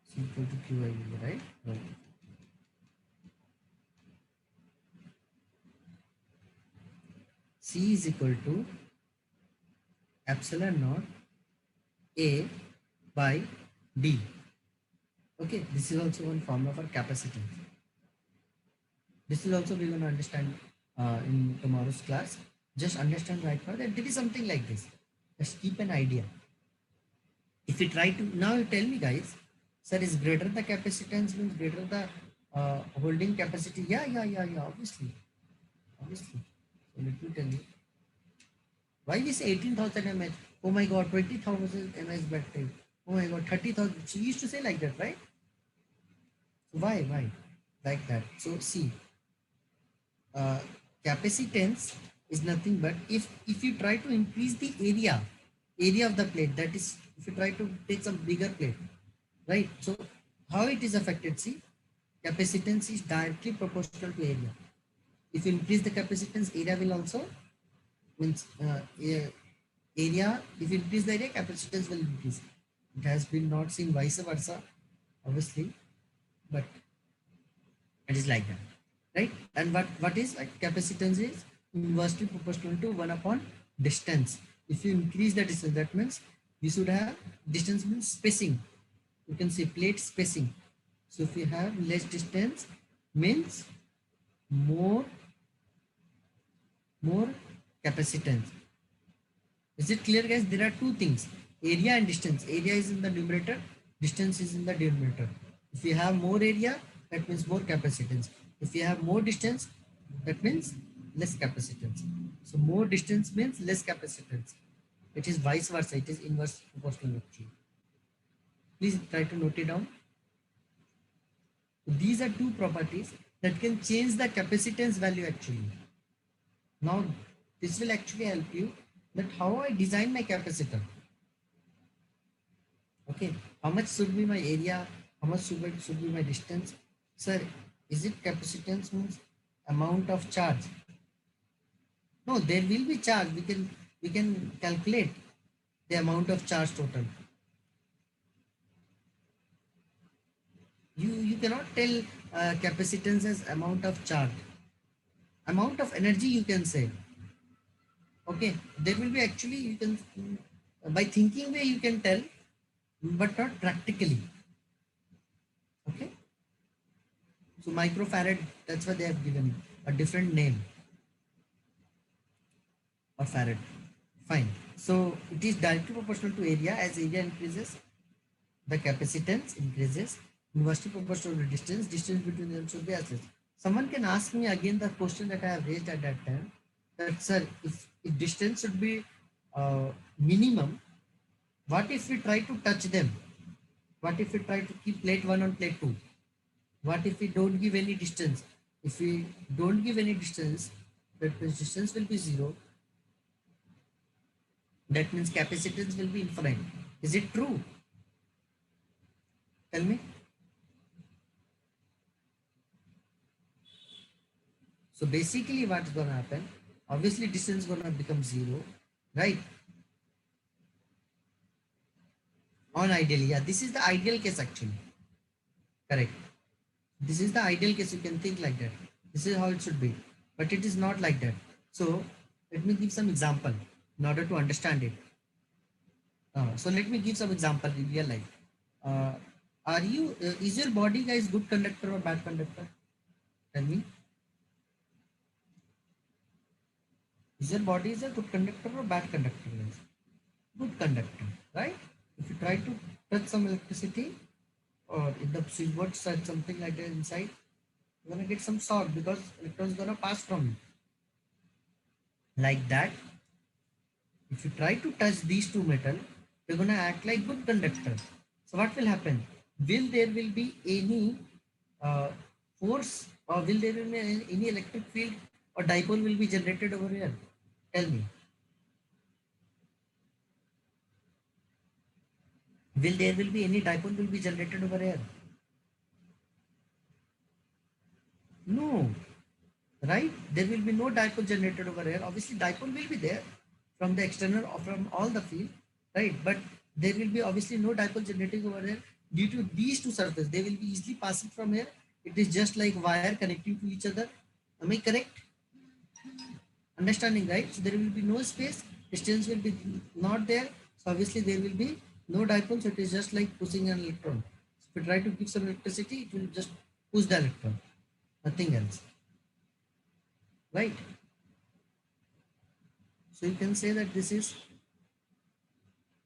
C equal to QIV, right? Right. C is equal to epsilon naught A by D. Okay, this is also one formula for capacitance. This is also we're going to understand in tomorrow's class. Just understand right now that there is something like this. Just keep an idea. If you try to, now you tell me guys, sir, is greater the capacitance means greater the holding capacity? Yeah, obviously. Obviously. So let me tell you. Why we say 18,000 mAh? Oh my god, 20,000 mAh battery. Oh my god, 30,000. So we used to say like that, right? So why? Like that. So see, uh, capacitance is nothing but if you try to increase the area of the plate, that is if you try to take some bigger plate, right? So how it is affected? See, capacitance is directly proportional to area. If you increase the capacitance, area will also means area. If you increase the area, capacitance will increase. It has been not seen vice versa, obviously, but it is like that, right? And what is like capacitance is inversely proportional to 1 upon distance. If you increase the distance, that means we should have distance means spacing. You can say plate spacing. So if you have less distance means more capacitance. Is it clear, guys? There are two things, area and distance. Area is in the numerator, distance is in the denominator. If you have more area, that means more capacitance. If you have more distance, that means less capacitance. So more distance means less capacitance. It is vice versa. It is inverse proportional actually. Please try to note it down. These are two properties that can change the capacitance value actually. Now, this will actually help you that how I design my capacitor. Okay, how much should be my area? How much should be my distance? Sir, is it capacitance means amount of charge? No, there will be charge. We can calculate the amount of charge total. You cannot tell capacitance as amount of charge. Amount of energy you can say. Okay, there will be actually you can by thinking way you can tell, but not practically. Okay, so microfarad, that's why they have given a different name of farad. Fine. So it is directly proportional to area. As area increases, the capacitance increases. Inversely proportional to distance. Distance between them should be as less. Someone can ask me again the question that I have raised at that time. That sir, if distance should be minimum, what if we try to touch them? What if we try to keep plate 1 on plate 2? What if we don't give any distance? If we don't give any distance, that means distance will be 0. That means capacitance will be infinite. Is it true? Tell me. So basically what's going to happen? Obviously distance is going to become 0, right? On ideally, yeah, this is the ideal case actually. Correct. This is the ideal case. You can think like that. This is how it should be, but it is not like that. So let me give some example in order to understand it. So let me give some example in real life. Uh, is your body guys good conductor or bad conductor? Tell me. Is your body is a good conductor or bad conductor guys? Good conductor, right? If you try to touch some electricity or if the switchboard said something like that inside, you're gonna get some shock because electrons gonna pass from you. Like that, if you try to touch these two metal, they're gonna act like good conductor. So what will happen? Will there will be any uh, force or will there be any electric field or dipole will be generated over here? Tell me. Will there will be any dipole will be generated over here? No, right? There will be no dipole generated over here. Obviously, dipole will be there from the external or from all the field, right? But there will be obviously no dipole generating over here due to these two surfaces. They will be easily passing from here. It is just like wire connecting to each other. Am I correct? Understanding, right? So there will be no space. Distance will be not there. So obviously there will be no dipole. So it is just like pushing an electron. So if you try to give some electricity, it will just push the electron. Nothing else. Right? So you can say that this is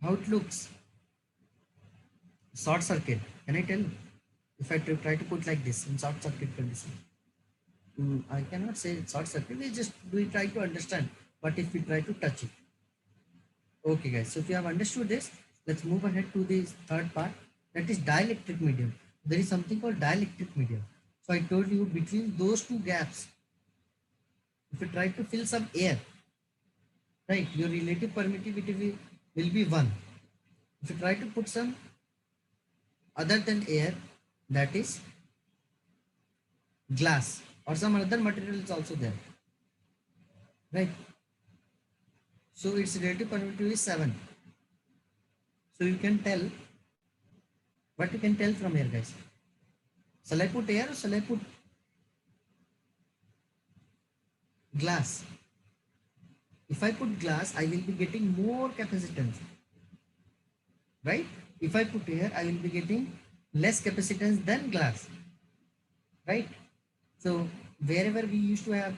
how it looks. Short circuit. Can I tell? If I try to put like this in short circuit condition, I cannot say short circuit. We try to understand. But if we try to touch it, okay, guys. So if you have understood this, let's move ahead to the third part. That is dielectric medium. There is something called dielectric medium. So I told you between those two gaps, if you try to fill some air, right, your relative permittivity will be 1. If you try to put some other than air, that is glass or some other material is also there, right? So its relative permittivity is 7. So you can tell what you can tell from here, guys. Shall I put air or shall I put glass? If I put glass, I will be getting more capacitance, right? If I put air, I will be getting less capacitance than glass, right? So wherever we used to have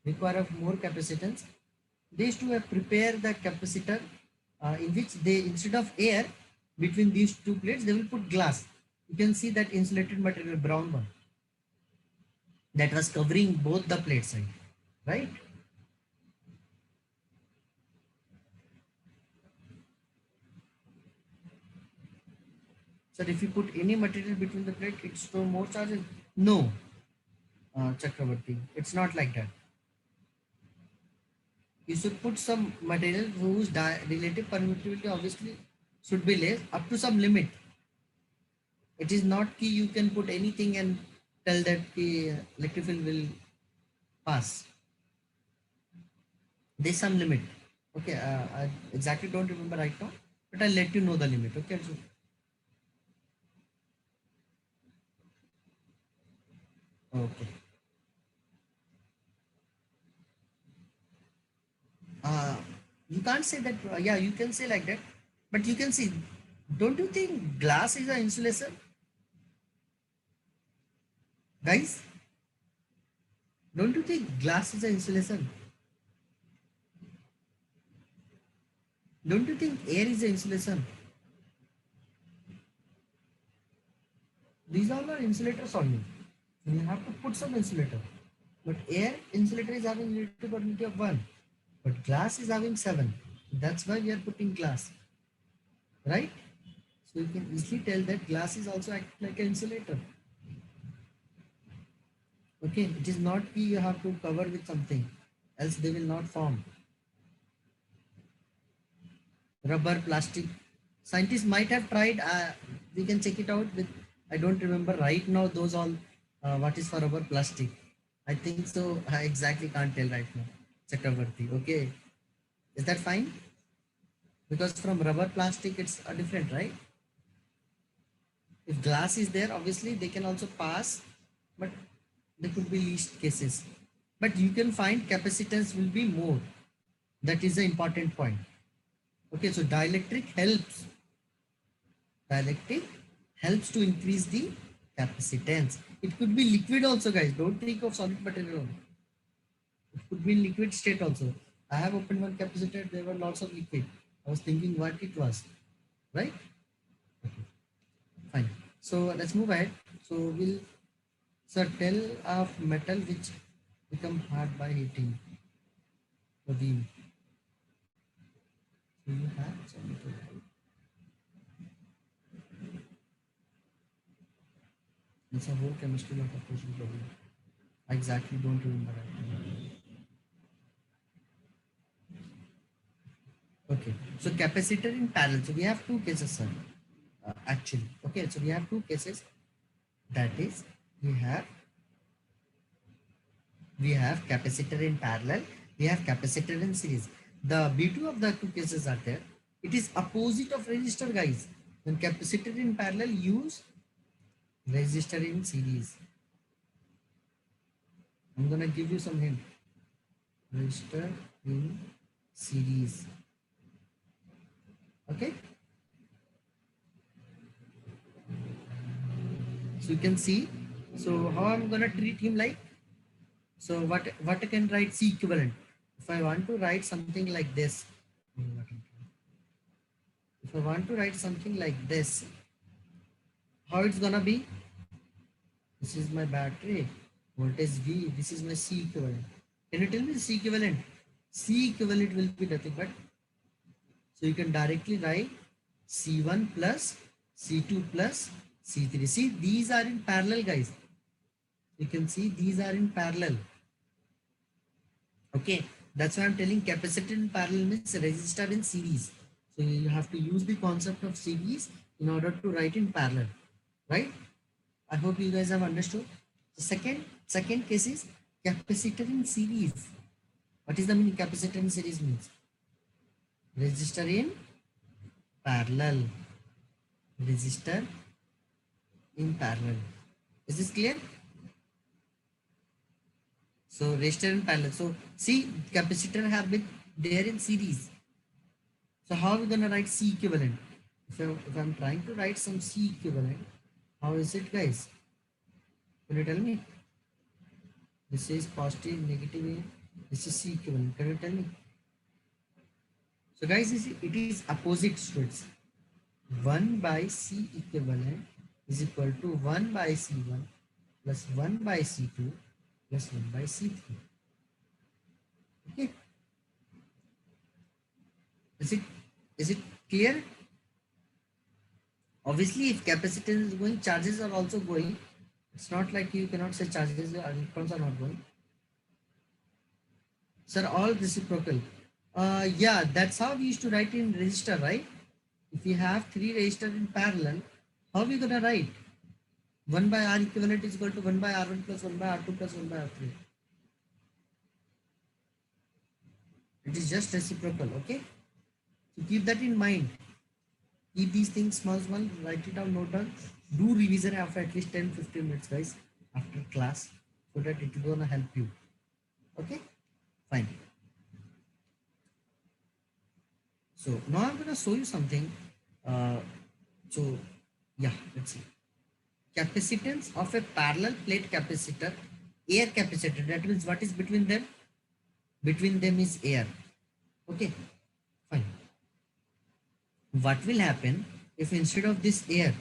require of more capacitance, They used to prepare the capacitor in which they, instead of air between these two plates, they will put glass. You can see that insulated material, brown one, that was covering both the plate side, right? So if you put any material between the plate, it store more charges. No, Chakravarti, it's not like that. You should put some material whose relative permittivity obviously should be less up to some limit. It is not key you can put anything and tell that the electrophile will pass. There's some limit. Okay, I exactly don't remember right now, but I'll let you know the limit. Okay, so, okay. Uh, you can't say that. Yeah, you can say like that, but you can see. Don't you think glass is an insulation, guys? Don't you think glass is an insulation? Don't you think air is an insulation? These all are insulators only. You have to put some insulator. But air insulator is having relative permittivity of 1. But glass is having 7. That's why we are putting glass. Right? So you can easily tell that glass is also act like an insulator. Okay, it is not key you have to cover with something, else they will not form. Rubber, plastic. Scientists might have tried. We can check it out with. I don't remember right now. Those all. What is for rubber, plastic? I think so. I exactly can't tell right now. Chakravarti. Okay, is that fine? Because from rubber, plastic, it's different, right? If glass is there, obviously they can also pass, but there could be least cases. But you can find capacitance will be more. That is the important point. Okay, so dielectric helps to increase the capacitance. It could be liquid also, guys. Don't think of solid material only. It could be in liquid state also. I have opened one capacitor, there were lots of liquid. I was thinking what it was, right? Okay, fine. So let's move ahead. So we'll, so tell of metal which become hard by heating. So the, so you have some metal. It's a whole chemistry of a question problem. I exactly don't remember right. Okay, so capacitor in parallel. So we have two cases, sir. Actually, okay. So we have two cases. That is, we have capacitor in parallel. We have capacitor in series. The beauty of the two cases are there. It is opposite of resistor, guys. When capacitor in parallel, use resistor in series. I'm gonna give you some hint. Resistor in series. Okay. So you can see. So how I'm gonna treat him like. So what I can write C equivalent. If I want to write something like this, if I want to write something like this, how it's gonna be? This is my battery. Voltage V. This is my C equivalent. Can you tell me the C equivalent? C equivalent will be nothing but, so you can directly write C1 plus C2 plus C3. See, these are in parallel, guys. You can see these are in parallel. Okay, that's why I'm telling capacitor in parallel means resistor in series. So you have to use the concept of series in order to write in parallel, right? I hope you guys have understood. The second case is capacitor in series. What is the meaning capacitor in series means? Resistor in parallel. Resistor in parallel. Is this clear? So resistor in parallel. So see, capacitor have been there in series. So how are we gonna write C equivalent? If I'm trying to write some C equivalent, how is it, guys? Can you tell me? This is positive, negative. This is C equivalent. Can you tell me? So guys, it is opposite to 1 by C equivalent is equal to 1 by C1 plus 1 by C2 plus 1 by C3. Okay, is it is it clear? Obviously, if capacitance is going, charges are also going. It's not like you cannot say charges or electrons are not going. Sir, all reciprocal. Yeah, that's how we used to write in resistor, right? If we have three resistors in parallel, how are we gonna write? 1 by R equivalent is equal to 1 by R1 plus 1 by R2 plus 1 by R3. It is just reciprocal, okay? So keep that in mind. Keep these things small, write it down, note down. Do revision after at least 10-15 minutes, guys, after class, so that it will gonna help you. Okay, fine. So now I'm gonna show you something. So yeah, let's see. Capacitance of a parallel plate capacitor, air capacitor. That means what is between them? Between them is air. Okay, fine. What will happen if instead of this air,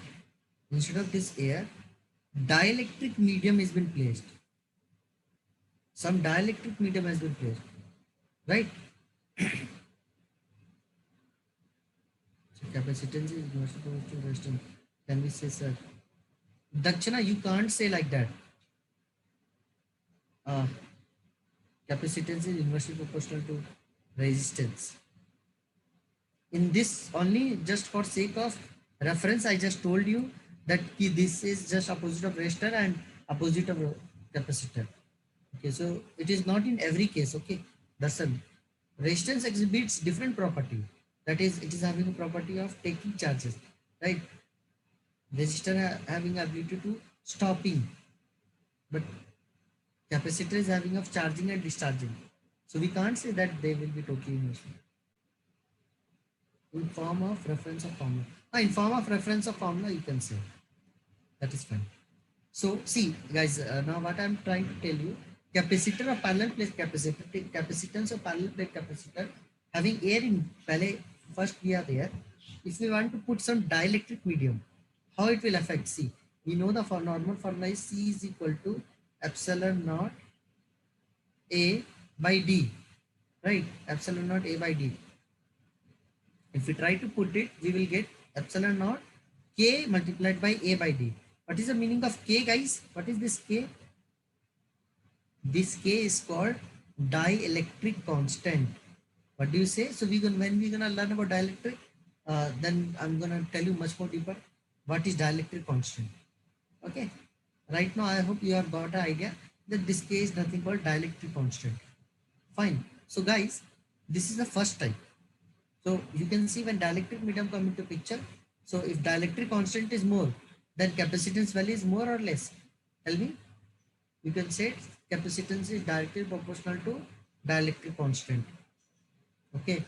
dielectric medium has been placed? Some dielectric medium has been placed, right? So capacitance is inversely proportional to resistance. Can we say, sir? Dakshana, you can't say like that. Uh, Capacitance is inversely proportional to resistance. In this only, just for sake of reference, I just told you that this is just opposite of resistor and opposite of capacitor. Okay, so it is not in every case. Okay, that's a resistance exhibits different property. That is, it is having a property of taking charges, right? Resistor having ability to stopping, but capacitor is having of charging and discharging. So we can't say that they will be totally inversely. In form of reference of formula. In form of reference of formula, you can say. That is fine. So see, guys, now what I'm trying to tell you, capacitor of parallel plate capacitor, capacitance of parallel plate capacitor, having air in first we are there. If we want to put some dielectric medium, how it will affect? See, we know the normal formula is C is equal to epsilon naught A by D, right? Epsilon naught A by D. If we try to put it, we will get epsilon naught K multiplied by A by D. What is the meaning of K, guys? What is this K? This K is called dielectric constant. What do you say? So when we're gonna learn about dielectric, then I'm gonna tell you much more deeper what is dielectric constant. Okay. Right now, I hope you have got an idea that this K is nothing but dielectric constant. Fine. So guys, this is the first type. So you can see when dielectric medium come into picture. So if dielectric constant is more, then capacitance value is more or less. Tell me. You can say capacitance is directly proportional to dielectric constant. Okay.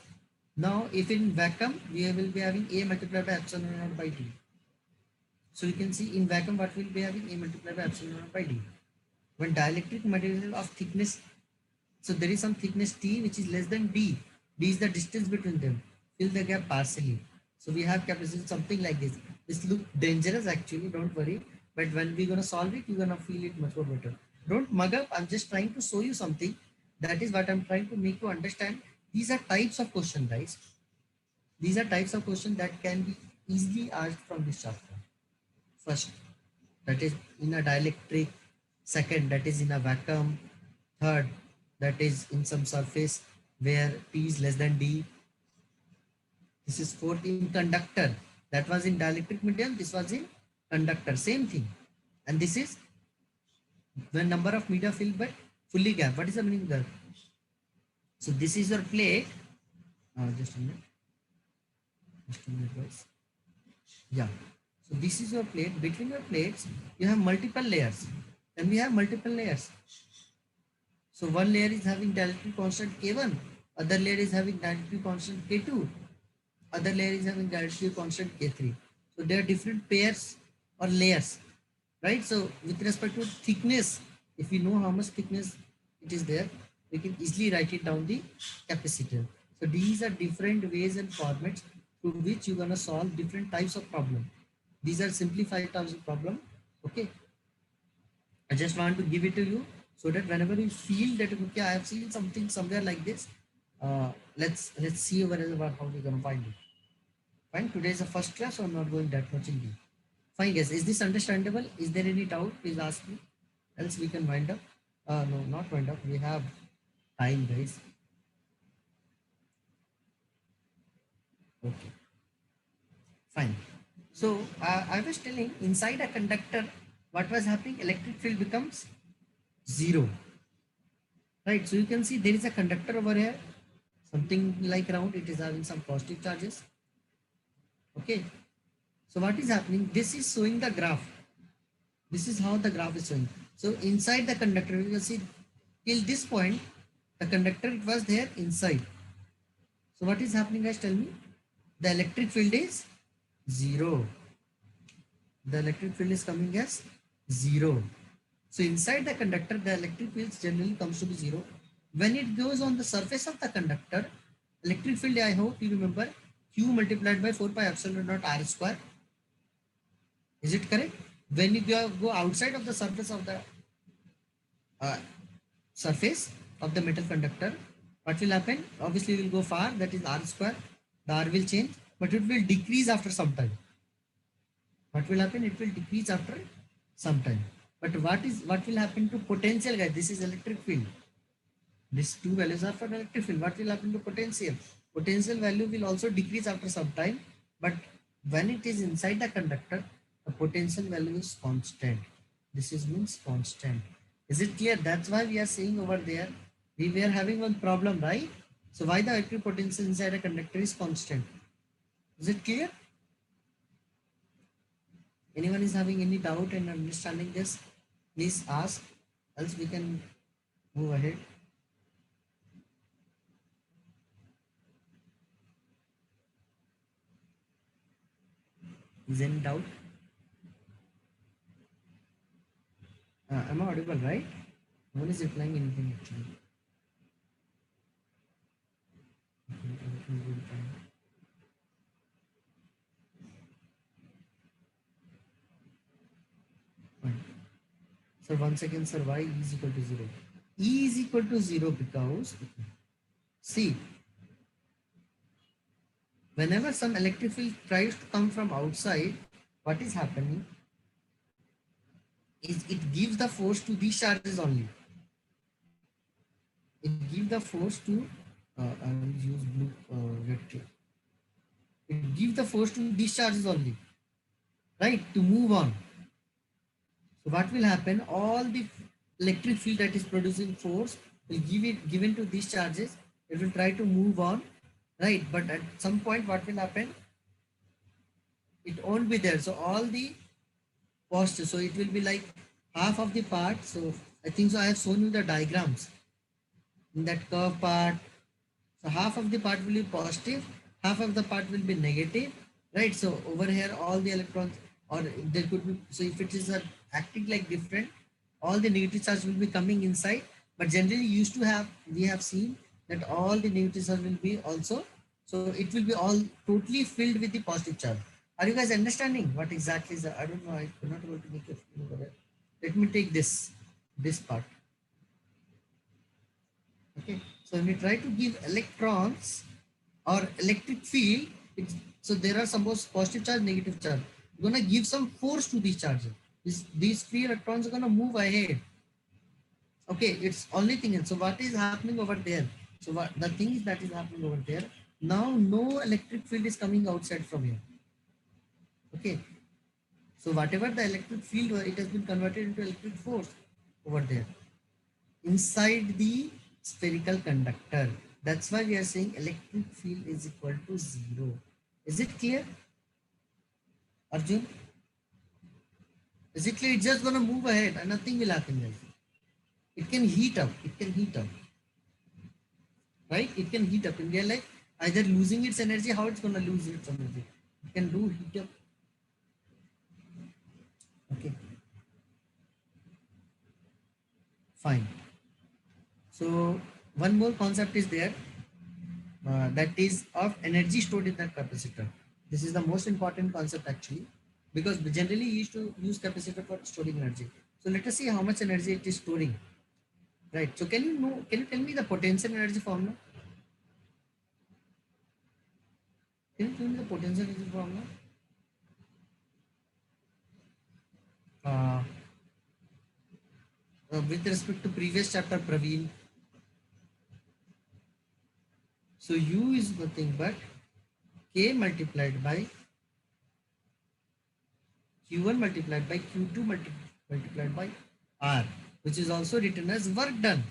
Now if in vacuum, we will be having A multiplied by epsilon naught by D. So you can see in vacuum what will be having A multiplied by epsilon naught by D. When dielectric material of thickness, so there is some thickness T which is less than D. D is the distance between them. Fill the gap partially. So we have capacity something like this. This looks dangerous actually, don't worry. But when we're gonna solve it, you're gonna feel it much more better. Don't mug up. I'm just trying to show you something. That is what I'm trying to make you understand. These are types of question, guys. These are types of questions that can be easily asked from this chapter. First, that is in a dielectric. Second, that is in a vacuum. Third, that is in some surface where P is less than D. This is fourth in conductor. That was in dielectric medium. This was in conductor. Same thing. And this is when number of media filled but fully gap. What is the meaning there? So this is your plate. Just a minute. Just a minute, guys. Yeah. So this is your plate. Between your plates, you have multiple layers. And we have multiple layers. So one layer is having dielectric constant K1. Other layer is having dielectric constant K2. Other layer is having dielectric constant K3. So there are different pairs or layers, right? So with respect to thickness, if we know how much thickness it is there, we can easily write it down the capacitance. So these are different ways and formats through which you're gonna solve different types of problem. These are simplified types of problem. Okay, I just want to give it to you so that whenever you feel that okay, I have seen something somewhere like this, let's see over about how we're gonna find it. Fine. Today is the first class, so I'm not going that much in deep. Fine, guys. Is this understandable? Is there any doubt? Please ask me. Else we can wind up. No, not wind up. We have time, guys. Okay. Fine. So I was telling inside a conductor, what was happening? Electric field becomes zero. Right. So you can see there is a conductor over here, something like round. It is having some positive charges. Okay. So what is happening? This is showing the graph. This is how the graph is showing. So inside the conductor, you can see till this point, the conductor it was there inside. So what is happening, guys? Tell me. The electric field is zero. The electric field is coming as zero. So inside the conductor, the electric field generally comes to be zero. When it goes on the surface of the conductor, electric field, I hope you remember, Q multiplied by 4 pi epsilon naught R square. Is it correct? When you go outside of the surface of the uh, surface of the metal conductor, what will happen? Obviously, we will go far, that is R square. The R will change, but it will decrease after some time. What will happen? It will decrease after some time. But what will happen to potential, guys? This is electric field. These two values are for electric field. What will happen to potential? Potential value will also decrease after some time, but when it is inside the conductor, the potential value is constant. This is means constant. Is it clear? That's why we are saying over there, we were having one problem, right? So why the electric potential inside a conductor is constant? Is it clear? Anyone is having any doubt in understanding this? Please ask, else we can move ahead. Is any doubt? Am I audible, right? No one is replying anything actually. Fine. So once again, sir, why E is equal to 0? E is equal to 0 because, see, whenever some electric field tries to come from outside, what is happening is it gives the force to these charges only. It gives the force to, I will use blue, red clear. It gives the force to these charges only, right, to move on. So what will happen? All the electric field that is producing force will given to these charges. It will try to move on, right? But at some point, what will happen? It won't be there. So all the positive. So it will be like half of the part. So I think so. I have shown you the diagrams in that curve part. So half of the part will be positive, half of the part will be negative, right? So over here, all the electrons, or there could be, so if it is acting like different, all the negative charge will be coming inside. But generally used to have, we have seen that all the negative charge will be also, so it will be all totally filled with the positive charge. Are you guys understanding what exactly is that? I don't know, I could not able to make it over there. Let me take this part. Okay, so when we try to give electrons or electric field, so there are suppose positive charge, negative charge. You're gonna give some force to these charges. These free electrons are gonna move ahead. Okay, it's only thing. And so what is happening over there? So what the thing is that is happening over there. Now no electric field is coming outside from here. Okay, so whatever the electric field, it has been converted into electric force over there inside the spherical conductor. That's why we are saying electric field is equal to 0. Is it clear, Arjun? Is it clear? It's just going to move ahead and nothing will happen, guys. It can heat up. It can heat up. Right? It can heat up in real life. Either losing its energy, how it's going to lose its energy. It can do heat up. Okay. Fine. So one more concept is there. that is of energy stored in that capacitor. This is the most important concept actually, because generally you used to use capacitor for storing energy. So let us see how much energy it is storing. Right. So can you tell me the potential energy formula? Can you tell me the potential energy formula? Uh, with respect to previous chapter, Praveen. So U is nothing but K multiplied by Q1 multiplied by Q2 multiplied by R, which is also written as work done.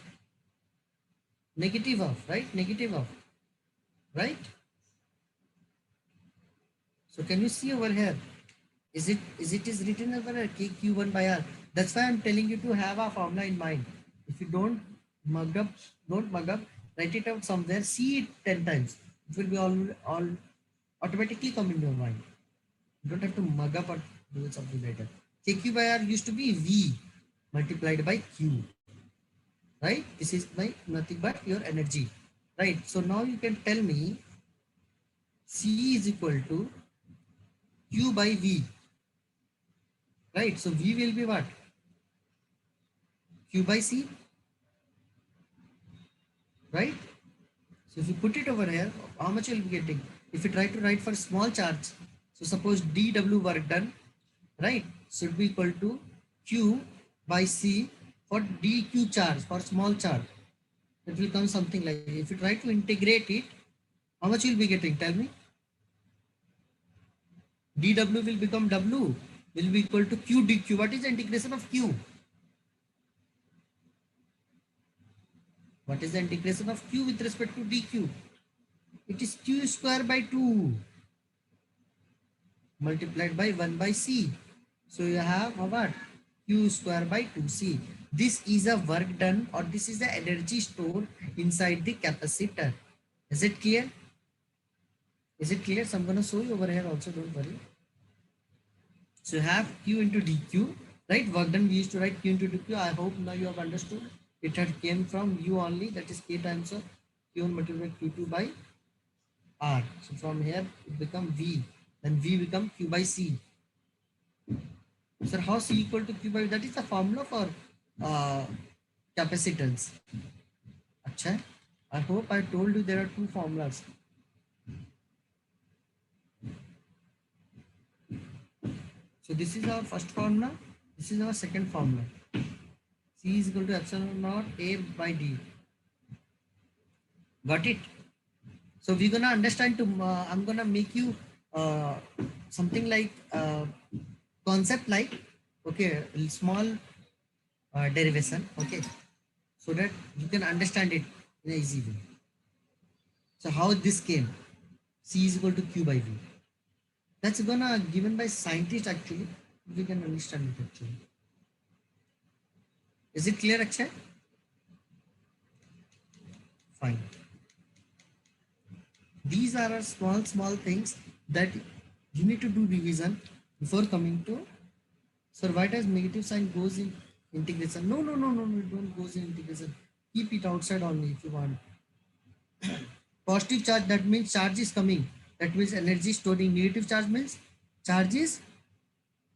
Negative of, right? Negative of, right? So can you see over here? Is written over here KQ1 by R? That's why I'm telling you to have a formula in mind. If you mug up, don't mug up, write it out somewhere, see it 10 times. It will be all automatically come in your mind. You don't have to mug up or do something later. KQ by R used to be V multiplied by Q, right? This is my nothing but your energy, right? So now you can tell me C is equal to Q by V, right? So V will be what? Q by C, right? So if you put it over here, how much you'll be getting? If you try to write for small charge, so suppose dW work done, right, should be equal to Q by C for dQ charge, for small charge. It will come something like, if you try to integrate it, how much you'll be getting? Tell me. dW will become W, will be equal to Q dQ. What is the integration of Q? What is the integration of Q with respect to dQ? It is Q square by 2 multiplied by 1 by C. So you have what? Q square by 2C. This is a work done, or this is the energy stored inside the capacitor. Is it clear? Is it clear? So I'm going to show you over here also, don't worry. So you have Q into dQ, right? Work done, we used to write Q into dQ. I hope now you have understood. It had came from U only, that is K times of Q1 multiplied by Q2 by R. So from here it become V, then V become Q by C. Sir, how C equal to Q by V? That is the formula for capacitance. Achha, I hope I told you there are two formulas. So this is our first formula. This is our second formula. C is equal to epsilon naught A by D. Got it? So we're gonna understand to. I'm gonna make you something like concept like, okay, small derivation, okay, so that you can understand it in an easy way. So how this came? C is equal to Q by V. That's gonna given by scientists actually. We can understand it actually. Is it clear, Akshay? Fine. These are small things that you need to do revision before coming to. So why does negative sign goes in integration? No, it don't goes in integration. Keep it outside only if you want. Positive charge, that means charge is coming. That means energy storing. Negative charge means charge is,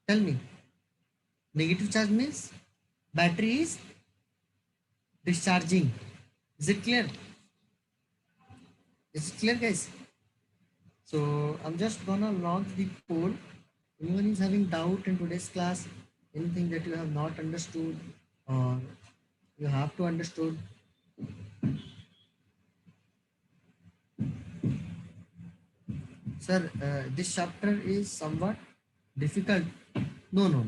tell me. Negative charge means battery is discharging. Is it clear? Is it clear, guys? So I'm just gonna launch the poll. Anyone is having doubt in today's class, anything that you have not understood or you have to understood? Sir, this chapter is somewhat difficult. No.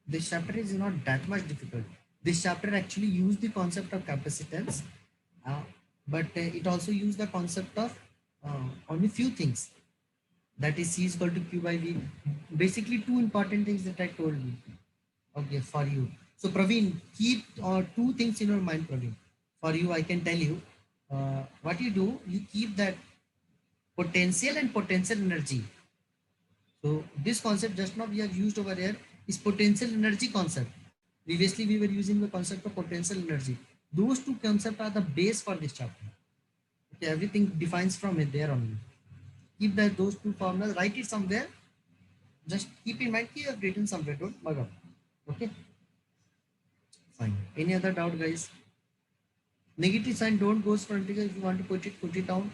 This chapter is not that much difficult. This chapter actually used the concept of capacitance, but it also used the concept of only few things. That is C is equal to Q by V. Basically, two important things that I told you. Okay, for you. So Praveen, keep two things in your mind, Praveen. For you, I can tell you, what you do, you keep that potential and potential energy. So this concept just now we have used over here is potential energy concept. Previously, we were using the concept of potential energy. Those two concepts are the base for this chapter. Okay, everything defines from it there only. Keep that those two formulas, write it somewhere. Just keep in mind you have written somewhere. Don't mug up. Okay, fine. Any other doubt, guys? Negative sign don't go frontier. If you want to put it down.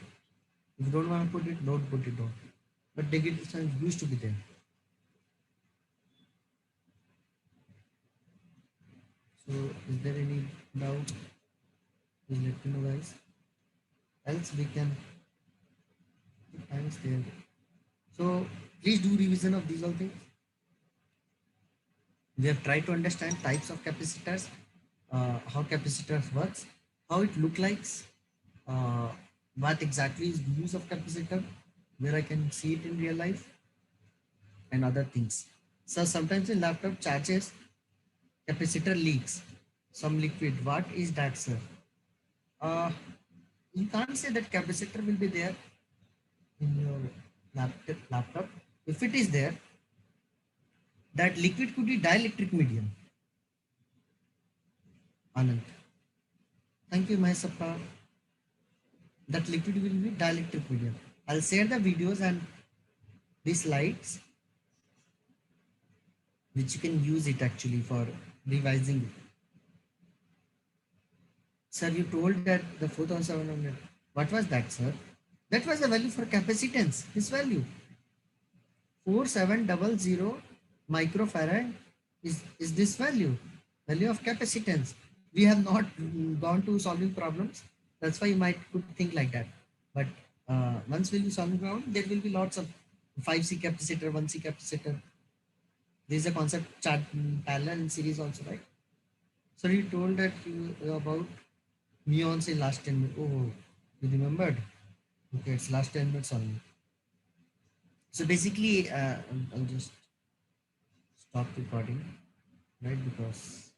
If you don't want to put it, don't put it down. But negative signs used to be there. So is there any doubt? Please let me know, guys. Else we can time is there. So please do revision of these all things. We have tried to understand types of capacitors, how capacitors works, how it look like, uh, what exactly is the use of capacitor, where I can see it in real life, and other things. So sometimes in laptop charges, capacitor leaks some liquid. What is that, sir? Uh, you can't say that capacitor will be there in your laptop. If it is there, that liquid could be dielectric medium. Anand. Thank you, Mahesappa. That liquid will be dielectric medium. I'll share the videos and the slides which you can use it actually for revising it. Sir, you told that the 4700. What was that, sir? That was the value for capacitance. This value 4700 microfarad is this value of capacitance. We have not gone to solving problems. That's why you might could think like that. But once we'll be solving problem, there will be lots of 5C capacitor, 1C capacitor. There is a concept chart parallel in series also, right? So you told that you about muons in last 10 minutes. Oh, you remembered? Okay, it's last 10 minutes only. So basically, I'll just stop recording, right? Because